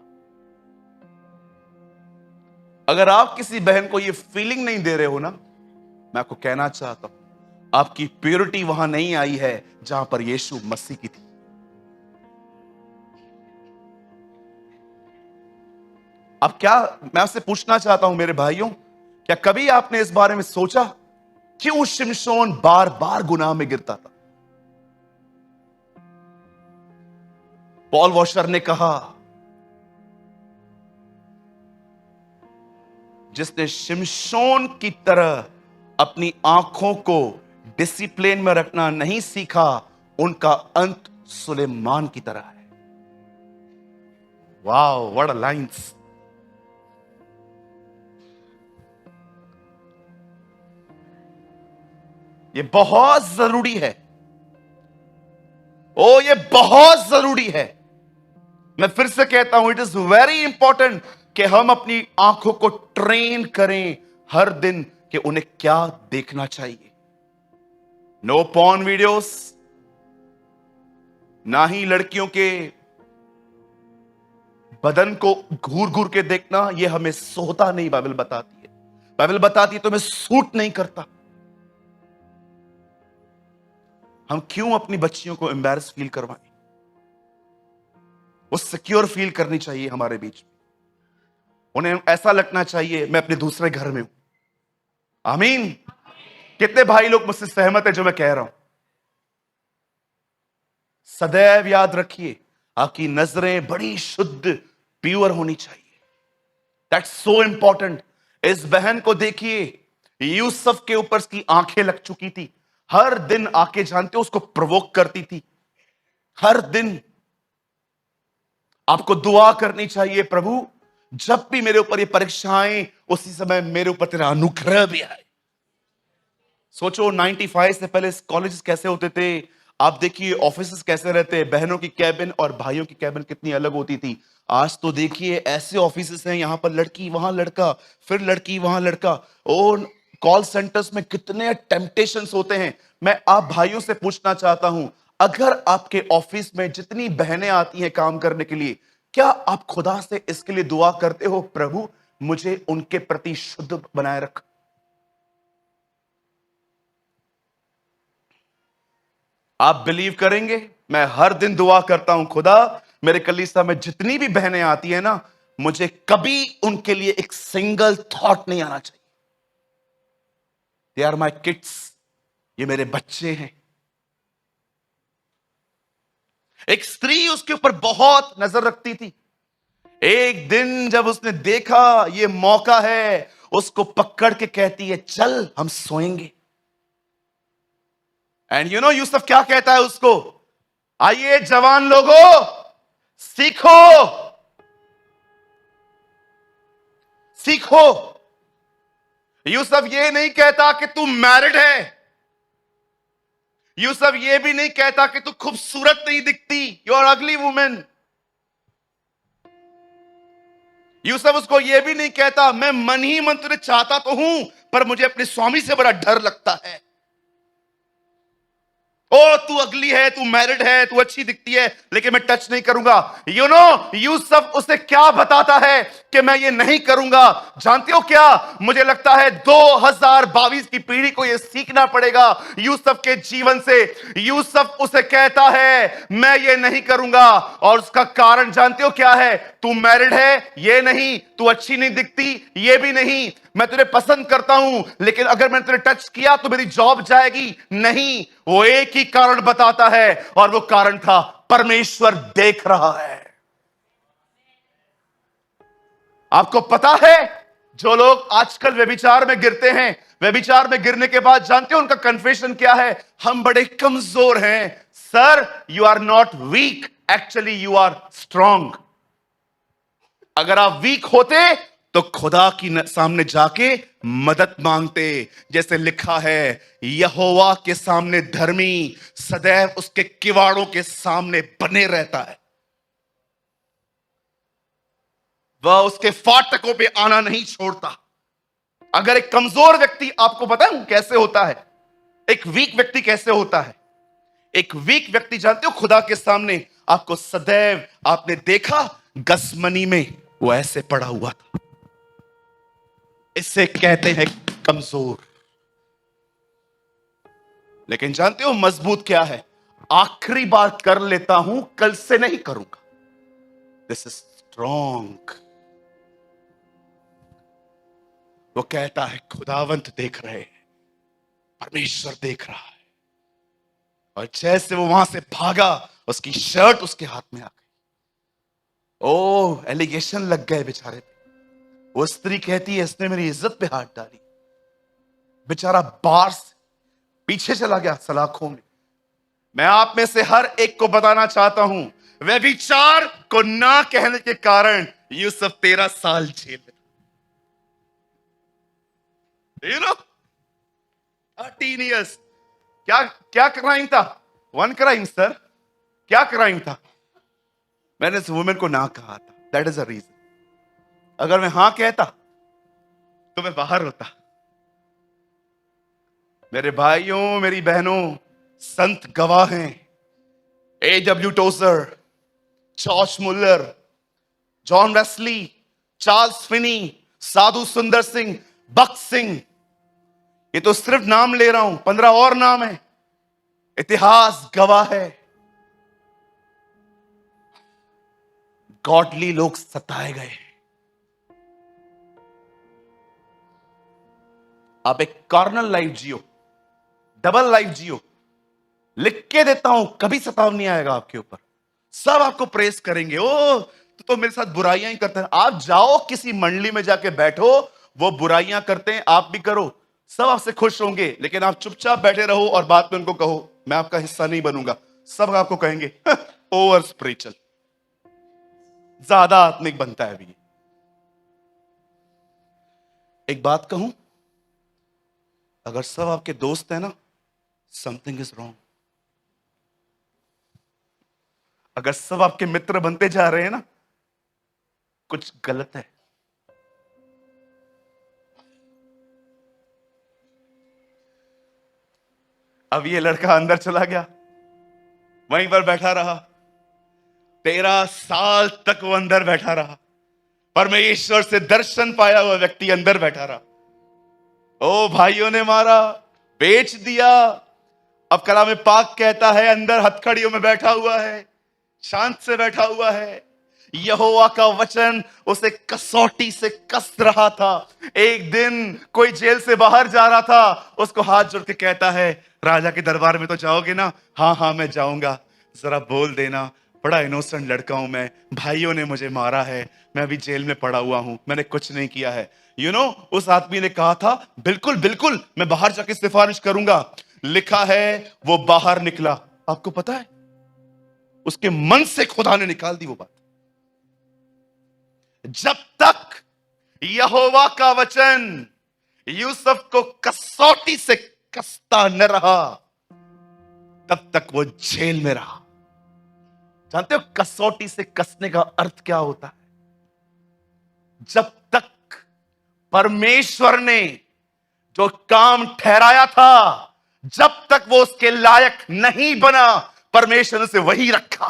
अगर आप किसी बहन को ये फीलिंग नहीं दे रहे हो ना, मैं आपको कहना चाहता हूं, आपकी प्योरिटी वहां नहीं आई है जहां पर यीशु मसीह की थी। अब क्या मैं आपसे पूछना चाहता हूं मेरे भाइयों, क्या कभी आपने इस बारे में सोचा क्यों शिमशोन बार बार गुनाह में गिरता था? पॉल वॉशर ने कहा, जिसने शिमशोन की तरह अपनी आंखों को डिसिप्लिन में रखना नहीं सीखा, उनका अंत सुलेमान की तरह है। Wow, what a lines. ये बहुत जरूरी है। ओ, ये बहुत जरूरी है। मैं फिर से कहता हूं, इट इज वेरी इंपॉर्टेंट कि हम अपनी आंखों को ट्रेन करें हर दिन कि उन्हें क्या देखना चाहिए। नो पॉर्न वीडियोस, ना ही लड़कियों के बदन को घूर घूर के देखना। यह हमें सोता नहीं, बाइबल बताती है। बाइबल बताती है तो हमें सूट नहीं करता। हम क्यों अपनी बच्चियों को एम्बैरस फील करवाएं? वो सिक्योर फील करनी चाहिए हमारे बीच में। उन्हें ऐसा लगना चाहिए मैं अपने दूसरे घर में हूं। आमीन। कितने भाई लोग मुझसे सहमत है जो मैं कह रहा हूं? सदैव याद रखिए, आपकी नजरें बड़ी शुद्ध प्योर होनी चाहिए। That's so important. इस बहन को देखिए, यूसुफ के ऊपर उसकी आंखें लग चुकी थी। हर दिन आके जानते हो उसको प्रोवोक करती थी। हर दिन आपको दुआ करनी चाहिए, प्रभु जब भी मेरे ऊपर ये परीक्षाएं, उसी समय मेरे ऊपर तेरा अनुग्रह भी आए। सोचो 95 से पहले कॉलेजेस कैसे होते थे, आप देखिए ऑफिसेस कैसे रहते, बहनों की कैबिन और भाइयों की कैबिन कितनी अलग होती थी। आज तो देखिए ऐसे ऑफिसेस हैं, यहां पर लड़की वहां लड़का, फिर लड़की वहां लड़का। और कॉल सेंटर्स में कितने टेम्पटेशंस होते हैं। मैं आप भाइयों से पूछना चाहता हूं, अगर आपके ऑफिस में जितनी बहनें आती हैं काम करने के लिए, क्या आप खुदा से इसके लिए दुआ करते हो, प्रभु मुझे उनके प्रति शुद्ध बनाए रख। आप बिलीव करेंगे, मैं हर दिन दुआ करता हूं, खुदा मेरे कलीसिया में जितनी भी बहनें आती हैं ना, मुझे कभी उनके लिए एक सिंगल थॉट नहीं आना चाहिए। दे आर माई किड्स, ये मेरे बच्चे हैं। एक स्त्री उसके ऊपर बहुत नजर रखती थी। एक दिन जब उसने देखा ये मौका है, उसको पकड़ के कहती है चल हम सोएंगे। एंड यू नो यूसुफ क्या कहता है उसको, आइए जवान लोगों सीखो, सीखो। यूसुफ ये नहीं कहता कि तू मैरिड है। यूसुफ ये भी नहीं कहता कि तू खूबसूरत नहीं दिखती, you are ugly women. Yusuf उसको यह भी नहीं कहता मैं मन ही मन तुझे चाहता तो हूं, पर मुझे अपने स्वामी से बड़ा डर लगता है। ओ तू अगली है, तू मैरिड है, तू अच्छी दिखती है, लेकिन मैं टच नहीं करूंगा। यू नो यूसुफ उसे क्या बताता है कि मैं ये नहीं करूंगा। जानते हो क्या, मुझे लगता है 2022 की पीढ़ी को यह सीखना पड़ेगा यूसुफ के जीवन से। यूसुफ उसे कहता है मैं ये नहीं करूंगा, और उसका कारण जानते हो क्या है, तू मैरिड है ये नहीं, तू अच्छी नहीं दिखती ये भी नहीं, मैं तुझे पसंद करता हूं, लेकिन अगर मैंने तुझे टच किया तो मेरी जॉब जाएगी नहीं। वो एक ही कारण बताता है, और वो कारण था परमेश्वर देख रहा है। आपको पता है जो लोग आजकल व्यभिचार में गिरते हैं, व्यभिचार में गिरने के बाद जानते हो उनका कन्फेशन क्या है, हम बड़े कमजोर हैं। Sir you are not weak, actually you are strong. अगर आप वीक होते तो खुदा की सामने जाके मदद मांगते। जैसे लिखा है, यहोवा के सामने धर्मी सदैव उसके किवाड़ों के सामने बने रहता है, वह उसके फाटकों पे आना नहीं छोड़ता। अगर एक कमजोर व्यक्ति, आपको बताऊं कैसे होता है, एक वीक व्यक्ति कैसे होता है। एक वीक व्यक्ति जानते हो खुदा के सामने आपको सदैव, आपने देखा गसमनी में वो ऐसे पड़ा हुआ था, इससे कहते हैं कमजोर। लेकिन जानते हो मजबूत क्या है, आखिरी बार कर लेता हूं, कल से नहीं करूंगा। This is strong. वो कहता है खुदावंत देख रहे हैं, परमेश्वर देख रहा है। और जैसे वो वहां से भागा, उसकी शर्ट उसके हाथ में आ गई। ओ एलिगेशन लग गए बेचारे पे। वो स्त्री कहती है इसने मेरी इज्जत पे हाथ डाली। बेचारा बार से पीछे चला गया सलाखों में। मैं आप में से हर एक को बताना चाहता हूं, व्यभिचार को ना कहने के कारण यूसुफ 13 साल जेल में, यू नो 13 इयर्स। क्या क्या क्राइम था? वन क्राइम सर, क्या क्राइम था? मैंने इस वुमेन को ना कहा था, दैट इज अ रीजन। अगर मैं हां कहता तो मैं बाहर होता। मेरे भाइयों मेरी बहनों, संत गवाह हैं। A.W. Tozer, George Muller, John Wesley, Charles Finney, Sadhu Sundar Singh, बख्श सिंह, ये तो सिर्फ नाम ले रहा हूं, 15 और नाम है। इतिहास गवाह है, गॉडली लोग सताए गए। आप एक कार्नल लाइफ जियो, डबल लाइफ जियो। लिख के देता हूं, कभी सताव नहीं आएगा आपके ऊपर। सब आपको प्रेस करेंगे, ओ तो मेरे साथ बुराइयां ही करते हैं। आप जाओ किसी मंडली में जाके बैठो, वो बुराइयां करते हैं, आप भी करो, सब आपसे खुश होंगे, लेकिन आप चुपचाप बैठे रहो और बाद में उनको कहो मैं आपका हिस्सा नहीं बनूंगा, सब आपको कहेंगे ओवर स्पिरिचुअल, ज्यादा आत्मिक बनता है अभी। एक बात कहूं, अगर सब आपके दोस्त हैं ना, समथिंग इज रॉन्ग। अगर सब आपके मित्र बनते जा रहे हैं ना, कुछ गलत है। अब ये लड़का अंदर चला गया, वहीं पर बैठा रहा, 13 साल तक वो अंदर बैठा रहा, परमेश्वर से दर्शन पाया हुआ व्यक्ति अंदर बैठा रहा। ओ भाइयों ने मारा, बेच दिया। अब कलाम पाक कहता है अंदर हथकड़ियों में बैठा हुआ है, शांत से बैठा हुआ है। यहोवा का वचन उसे कसौटी से कस रहा था। एक दिन कोई जेल से बाहर जा रहा था, उसको हाथ जोड़ के कहता है राजा के दरबार में तो जाओगे ना? हाँ हाँ मैं जाऊंगा, जरा बोल देना, बड़ा इनोसेंट लड़का हूं मैं, भाइयों ने मुझे मारा है, मैं अभी जेल में पड़ा हुआ हूं, मैंने कुछ नहीं किया है। उस आदमी ने कहा था बिल्कुल बिल्कुल मैं बाहर जाके सिफारिश करूंगा। लिखा है वो बाहर निकला। आपको पता है उसके मन से खुदा ने निकाल दी वो बात। जब तक यहोवा का वचन यूसुफ को कसौटी से कसता न रहा, तब तक वो जेल में रहा। जानते हो कसौटी से कसने का अर्थ क्या होता है? जब तक परमेश्वर ने जो काम ठहराया था, जब तक वो उसके लायक नहीं बना, परमेश्वर ने उसे वही रखा।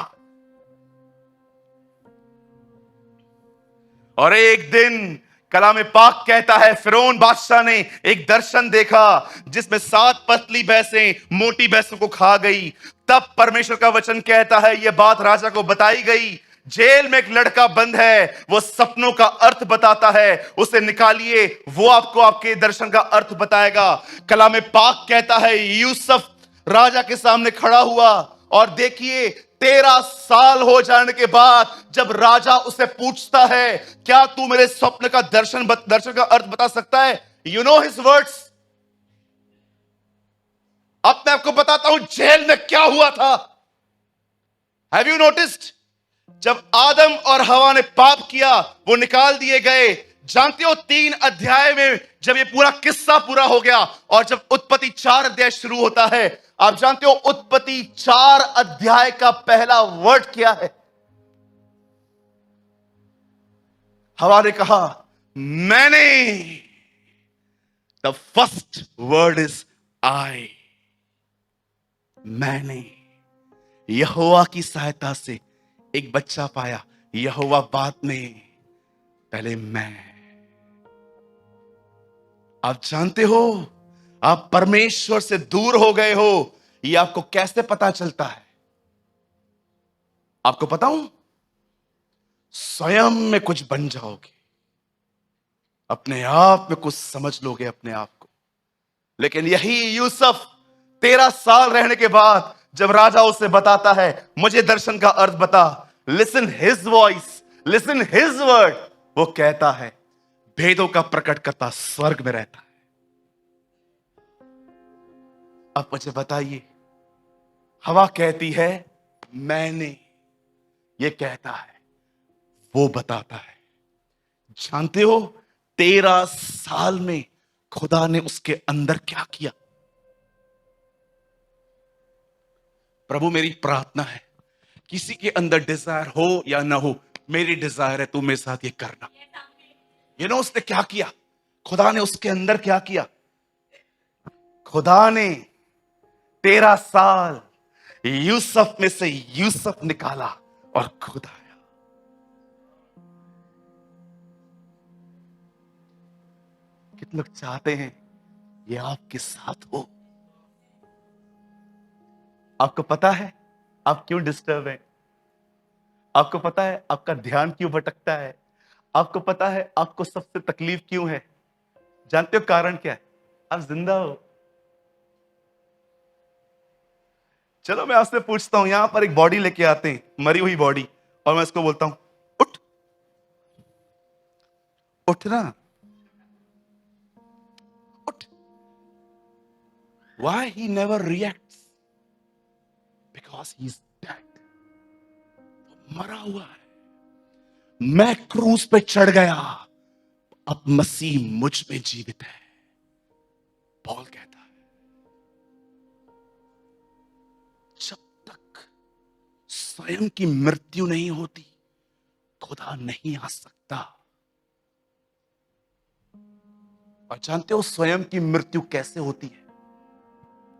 और एक दिन कलाम पाक कहता है फिरौन बादशाह ने एक दर्शन देखा जिसमें 7 पतली भैंसें मोटी भैंसों को खा गई। तब परमेश्वर का वचन कहता है यह बात राजा को बताई गई। जेल में एक लड़का बंद है, वो सपनों का अर्थ बताता है, उसे निकालिए, वो आपको आपके दर्शन का अर्थ बताएगा। कलाम पाक कहता है यूसुफ राजा के सामने खड़ा हुआ और देखिए 13 साल हो जाने के बाद जब राजा उसे पूछता है क्या तू मेरे स्वप्न का दर्शन का अर्थ बता सकता है? You know his words. अब मैं आपको बताता हूं जेल में क्या हुआ था। Have you noticed? जब आदम और हवा ने पाप किया वो निकाल दिए गए। जानते हो 3 अध्याय में जब ये पूरा किस्सा पूरा हो गया और जब उत्पत्ति 4 अध्याय शुरू होता है, आप जानते हो उत्पत्ति 4 अध्याय का पहला वर्ड क्या है? हवा ने कहा मैंने। The first word is I. मैंने यहोवा की सहायता से एक बच्चा पाया। यहोवा बाद में, पहले मैं। आप जानते हो आप परमेश्वर से दूर हो गए हो, यह आपको कैसे पता चलता है? आपको पता हूं, स्वयं में कुछ बन जाओगे, अपने आप में कुछ समझ लोगे अपने आप को। लेकिन यही यूसुफ 13 साल रहने के बाद जब राजा उसे बताता है मुझे दर्शन का अर्थ बता, listen his voice, listen his word, वो कहता है भेदों का प्रकटकर्ता स्वर्ग में रहता है। अब मुझे बताइए, हवा कहती है मैंने, ये कहता है वो बताता है। जानते हो 13 साल में खुदा ने उसके अंदर क्या किया? प्रभु मेरी प्रार्थना है किसी के अंदर डिजायर हो या ना हो, मेरी डिजायर है तू मेरे साथ ये करना। उसने क्या किया? खुदा ने उसके अंदर क्या किया? खुदा ने 13 साल यूसुफ में से यूसुफ निकाला और खुद आया। कितने लोग चाहते हैं ये आपके साथ हो? आपको पता है आप क्यों डिस्टर्ब हैं? आपको पता है आपका ध्यान क्यों भटकता है? आपको पता है आपको सबसे तकलीफ क्यों है? जानते हो कारण क्या है? आप जिंदा हो। चलो मैं आपसे पूछता हूं, यहां पर एक बॉडी लेके आते हैं, मरी हुई बॉडी, और मैं इसको बोलता हूं उठ, उठना, उठ। Why he never reacts? Because he's dead. वो मरा हुआ है। मैं क्रूस पे चढ़ गया, अब मसीह मुझ में जीवित है, पॉल कहता है। जब तक स्वयं की मृत्यु नहीं होती, खुदा नहीं आ सकता। और जानते हो स्वयं की मृत्यु कैसे होती है?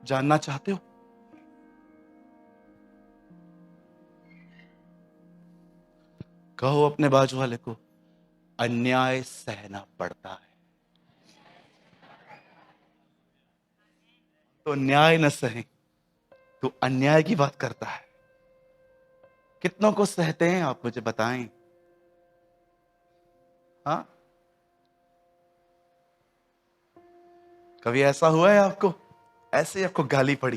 जानना चाहते हो? कहो अपने बाजू वाले को, अन्याय सहना पड़ता है। तो न्याय न सहे तो अन्याय की बात करता है। कितनों को सहते हैं आप मुझे बताएं? हाँ, कभी ऐसा हुआ है आपको? ऐसे ही आपको गाली पड़ी,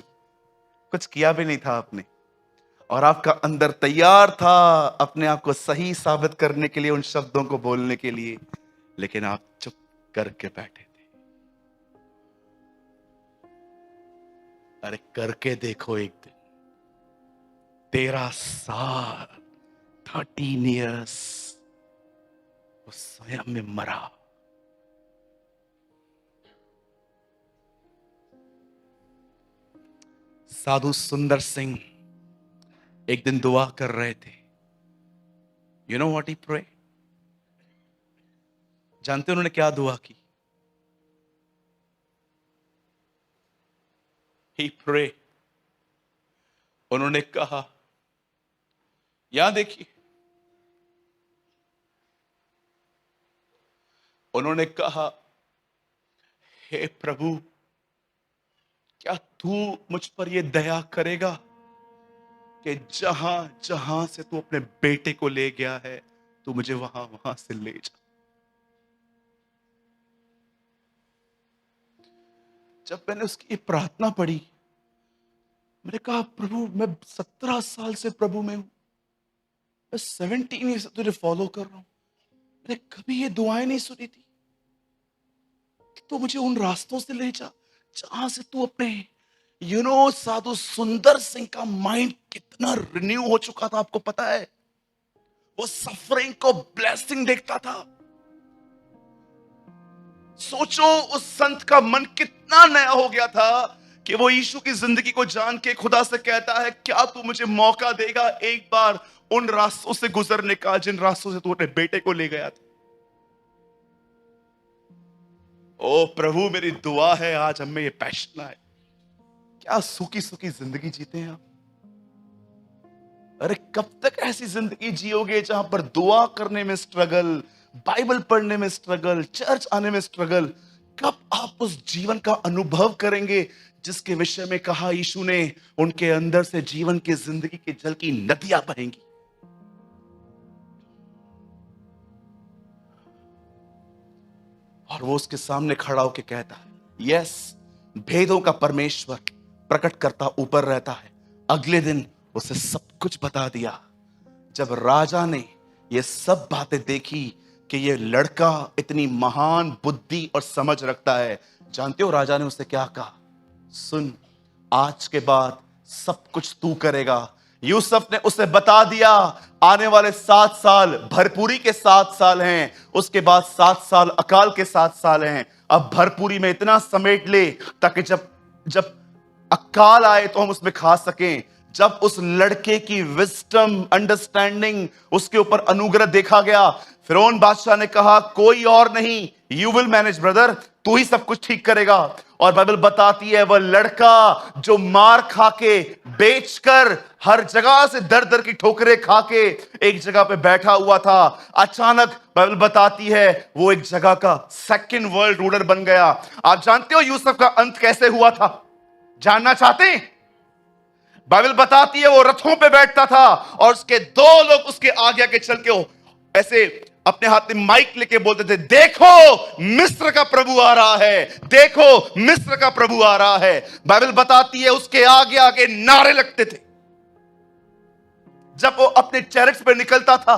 कुछ किया भी नहीं था आपने, और आपका अंदर तैयार था अपने आप को सही साबित करने के लिए, उन शब्दों को बोलने के लिए, लेकिन आप चुप करके बैठे थे। अरे करके देखो एक दिन। 13 साल, 13 ईयर्स वो स्वयं में मरा। साधु सुंदर सिंह एक दिन दुआ कर रहे थे। You know what he pray? जानते उन्होंने क्या दुआ की? ही प्रे, उन्होंने कहा, यहां देखिए, उन्होंने कहा, हे प्रभु, क्या तू मुझ पर यह दया करेगा कि जहां जहां से तू अपने बेटे को ले गया है, तू मुझे वहां वहां से ले जा। जब मैंने उसकी ये प्रार्थना पढ़ी, मैंने कहा, प्रभु मैं 17 साल से प्रभु में हूं, मैं 17 ईयर से तुझे फॉलो कर रहा हूं, मैंने कभी ये दुआएं नहीं सुनी थी कि तू मुझे उन रास्तों से ले जा जहां से तू अपने साधु सुंदर सिंह का माइंड कितना रिन्यू हो चुका था, आपको पता है? वो सफरिंग को ब्लेसिंग देखता था। सोचो उस संत का मन कितना नया हो गया था कि वो यीशु की जिंदगी को जान के खुदा से कहता है, क्या तू मुझे मौका देगा एक बार उन रास्तों से गुजरने का जिन रास्तों से तू अपने बेटे को ले गया था। ओ प्रभु, मेरी दुआ है आज हमें ये पैशन आए। क्या सूखी सूखी जिंदगी जीते हैं आप? अरे कब तक ऐसी जिंदगी जियोगे जहां पर दुआ करने में स्ट्रगल, बाइबल पढ़ने में स्ट्रगल, चर्च आने में स्ट्रगल? कब आप उस जीवन का अनुभव करेंगे जिसके विषय में कहा यीशु ने, उनके अंदर से जीवन की जिंदगी के जल की नदियां बहेंगी? और वो उसके सामने खड़ा होकर कहता है, यस, भेदों का परमेश्वर प्रकट करता ऊपर रहता है। अगले दिन उसे सब कुछ बता दिया। जब राजा ने ये सब बातें देखी कि ये लड़का इतनी महान बुद्धि और समझ रखता है, जानते हो राजा ने उससे क्या कहा? सुन, आज के बाद सब कुछ तू करेगा। यूसुफ ने उसे बता दिया, आने वाले 7 साल भरपूरी के 7 साल हैं, उसके बाद 7 साल अकाल के 7 साल हैं। अब भरपूरी में इतना समेट ले ताकि जब जब अकाल आए तो हम उसमें खा सकें। जब उस लड़के की विजडम, अंडरस्टैंडिंग, उसके ऊपर अनुग्रह देखा गया, फिरौन बादशाह ने कहा, कोई और नहीं, यू विल मैनेज ब्रदर, तू ही सब कुछ ठीक करेगा। और बाइबल बताती है वह लड़का जो मार खा के, बेचकर, हर जगह से दर दर की ठोकरें खा के एक जगह पे बैठा हुआ था, अचानक बाइबल बताती है वो एक जगह का सेकंड वर्ल्ड रूलर बन गया। आप जानते हो यूसुफ का अंत कैसे हुआ था? जानना चाहते हैं? बाइबल बताती है वो रथों पे बैठता था और उसके 2 लोग उसके आगे आगे चल के ऐसे अपने हाथ में माइक लेके बोलते थे, देखो मिस्र का प्रभु आ रहा है, देखो मिस्र का प्रभु आ रहा है। बाइबल बताती है उसके आगे आगे नारे लगते थे। जब वो अपने चैरिट्स पे निकलता था,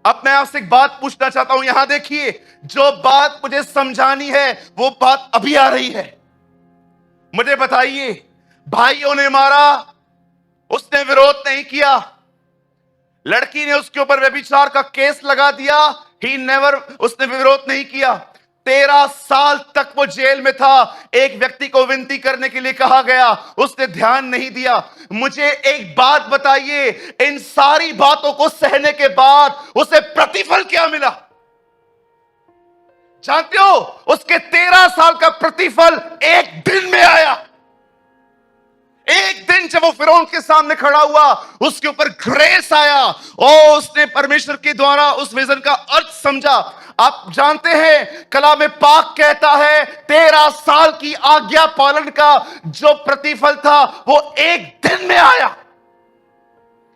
अब मैं आपसे एक बात पूछना चाहता हूं, यहां देखिए, जो बात मुझे समझानी है वो बात अभी आ रही है। मुझे बताइए, भाइयों ने मारा, उसने विरोध नहीं किया। लड़की ने उसके ऊपर व्यभिचार का केस लगा दिया, ही नेवर, उसने विरोध नहीं किया। 13 साल तक वो जेल में था। एक व्यक्ति को विनती करने के लिए कहा गया, उसने ध्यान नहीं दिया। मुझे एक बात बताइए, इन सारी बातों को सहने के बाद उसे प्रतिफल क्या मिला? जानते हो, उसके 13 साल का प्रतिफल एक दिन में आया। एक दिन जब वो फिरौन के सामने खड़ा हुआ, उसके ऊपर ग्रेस आया और उसने परमेश्वर के द्वारा उस विजन का अर्थ समझा। आप जानते हैं, कलाम पाक कहता है 13 साल की आज्ञा पालन का जो प्रतिफल था वो एक दिन में आया।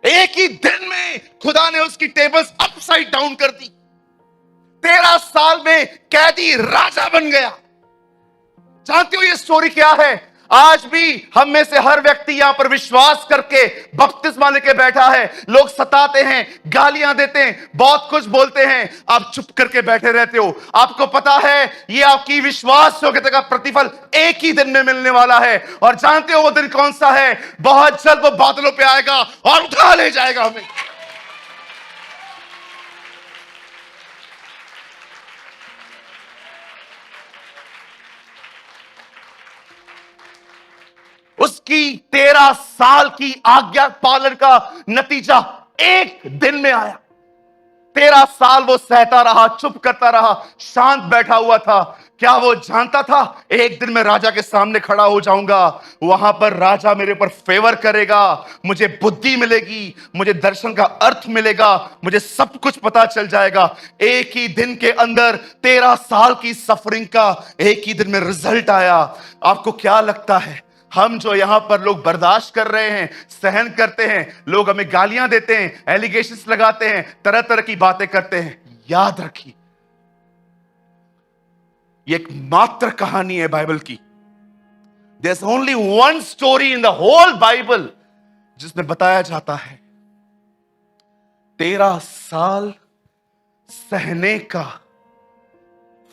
एक ही दिन में खुदा ने उसकी टेबल्स अपसाइड डाउन कर दी। 13 साल में कैदी राजा बन गया। जानते हो ये स्टोरी क्या है? आज भी हम में से हर व्यक्ति यहां पर विश्वास करके बपतिस्मा लेके बैठा है। लोग सताते हैं, गालियां देते हैं, बहुत कुछ बोलते हैं, आप चुप करके बैठे रहते हो। आपको पता है ये आपकी विश्वास योग्यता का प्रतिफल एक ही दिन में मिलने वाला है। और जानते हो वो दिन कौन सा है? बहुत जल्द वो बादलों पे आएगा और उठा ले जाएगा हमें। उसकी 13 साल की आज्ञा पालन का नतीजा एक दिन में आया। 13 साल वो सहता रहा, चुप करता रहा, शांत बैठा हुआ था। क्या वो जानता था एक दिन मैं राजा के सामने खड़ा हो जाऊंगा, वहां पर राजा मेरे ऊपर फेवर करेगा, मुझे बुद्धि मिलेगी, मुझे दर्शन का अर्थ मिलेगा, मुझे सब कुछ पता चल जाएगा। एक ही दिन के अंदर 13 साल की सफरिंग का एक ही दिन में रिजल्ट आया। आपको क्या लगता है, हम जो यहां पर लोग बर्दाश्त कर रहे हैं, सहन करते हैं, लोग हमें गालियां देते हैं, एलिगेशंस लगाते हैं, तरह तरह की बातें करते हैं, याद रखिए ये एक मात्र कहानी है बाइबल की। There's only one story in the whole Bible जिसमें बताया जाता है 13 साल सहने का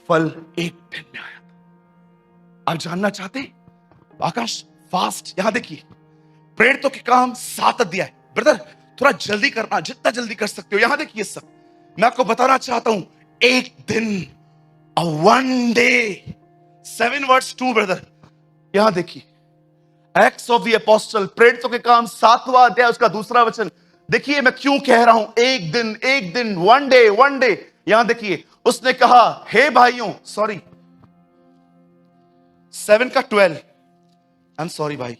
फल एक दिन में आया था। आप जानना चाहते हैं? आकाश फास्ट, यहां देखिए, प्रेरितों के काम 7 अध्याय। ब्रदर थोड़ा जल्दी करना, जितना जल्दी कर सकते हो। यहां देखिए सब मैं आपको बताना चाहता हूं। एक दिन, a one day, 7 verse 2 brother. यहां देखिए, एक्ट्स ऑफ द अपोस्टल, प्रेरितों के काम 7वां अध्याय, उसका दूसरा वचन। देखिए मैं क्यों कह रहा हूं एक दिन, एक दिन, वन डे, वन डे। यहां देखिए, उसने कहा हे भाइयों, सॉरी 7 का 12, आई एम सॉरी भाई,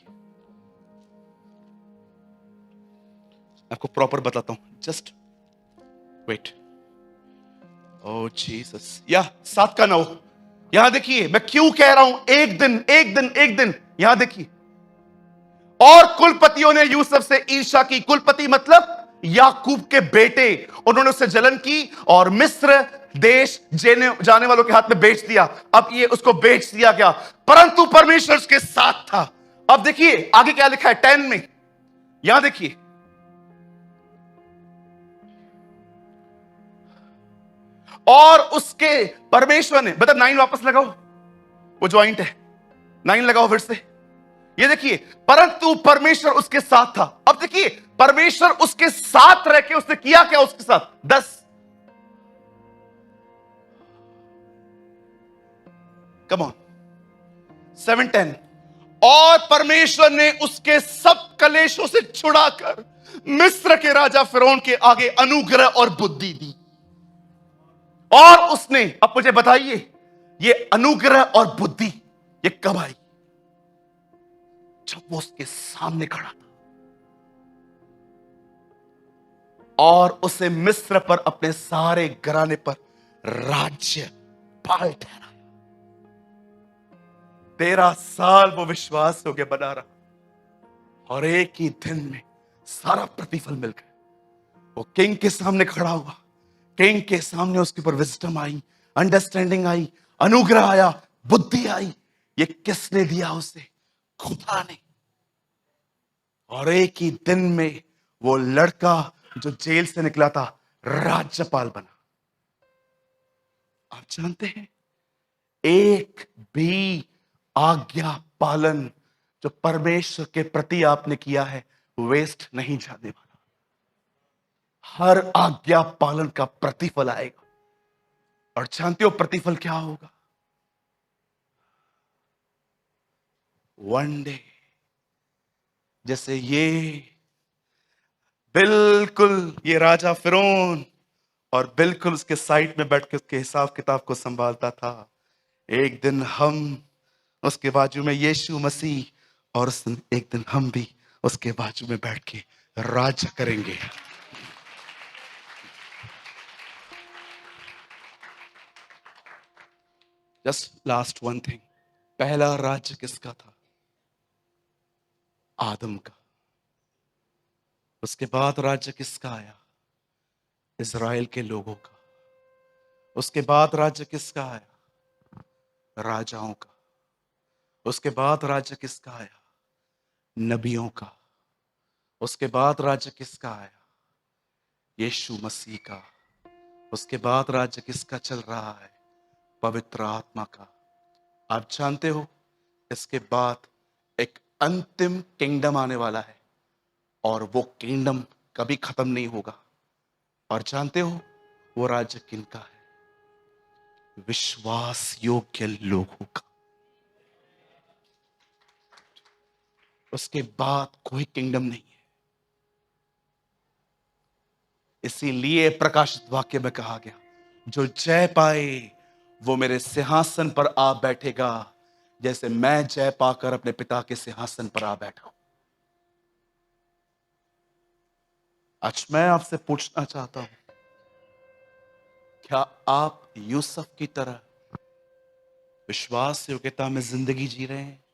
आपको प्रॉपर बताता हूं, जस्ट वेट। ओ जीसस, या 7 का 9। यहां देखिए मैं क्यों कह रहा हूं एक दिन, एक दिन, एक दिन। यहां देखिए, और कुलपतियों ने यूसुफ से ईर्ष्या की। कुलपति मतलब याकूब के बेटे। उन्होंने उससे जलन की और मिस्र देश जाने वालों के हाथ में बेच दिया। अब ये उसको बेच दिया गया, परंतु परमेश्वर उसके साथ था। अब देखिए आगे क्या लिखा है 10 में। यहां देखिए, और उसके परमेश्वर ने, मतलब 9 वापस लगाओ, वो ज्वाइंट है, 9 लगाओ फिर से। ये देखिए, परंतु परमेश्वर उसके साथ था। अब देखिए, परमेश्वर उसके साथ रह के उसने किया क्या उसके साथ? 10, कम ऑन, 7, 10। और परमेश्वर ने उसके सब कलेशों से छुड़ाकर मिस्र के राजा फिरौन के आगे अनुग्रह और बुद्धि दी। और उसने, अब मुझे बताइए, ये अनुग्रह और बुद्धि ये कब आई? जब वो उसके सामने खड़ा था और उसे मिस्र पर, अपने सारे घराने पर राज्यपाल ठहराया। 13 साल वो विश्वास हो गया बना रहा, और एक ही दिन में सारा प्रतिफल मिल गया। वो किंग के सामने खड़ा हुआ, किंग के सामने उसके ऊपर विजडम आई, अंडरस्टैंडिंग आई, अनुग्रह आया, बुद्धि आई। ये किसने दिया उसे? खुदा ने। और एक ही दिन में वो लड़का जो जेल से निकला था, राज्यपाल बना। आप जानते हैं, एक भी आज्ञा पालन जो परमेश्वर के प्रति आपने किया है वेस्ट नहीं जाने वाला। हर आज्ञा पालन का प्रतिफल आएगा। और जानते हो प्रतिफल क्या होगा? वन डे, जैसे ये राजा फिरौन और बिल्कुल उसके साइड में बैठ के उसके हिसाब किताब को संभालता था, एक दिन हम उसके बाजू में यीशु मसीह, और एक दिन हम भी उसके बाजू में बैठ के राज करेंगे। जस्ट लास्ट वन थिंग, पहला राज्य किसका था? आदम का। उसके बाद राज्य किसका आया? इज़राइल के लोगों का। उसके बाद राज्य किसका आया? राजाओं का। उसके बाद राज्य किसका आया? नबियों का। उसके बाद राज्य किसका आया? यीशु मसीह का। उसके बाद राज्य किसका चल रहा है? पवित्र आत्मा का। आप जानते हो, इसके बाद एक अंतिम किंगडम आने वाला है, और वो किंगडम कभी खत्म नहीं होगा। और जानते हो वो राज्य किनका है? विश्वास योग्य लोगों का। उसके बाद कोई किंगडम नहीं है। इसीलिए प्रकाशित वाक्य में कहा गया, जो जय पाए वो मेरे सिंहासन पर आ बैठेगा, जैसे मैं जय पाकर अपने पिता के सिंहासन पर आ बैठा हूं। आज मैं आपसे पूछना चाहता हूं, क्या आप यूसुफ की तरह विश्वास योग्यता में जिंदगी जी रहे हैं?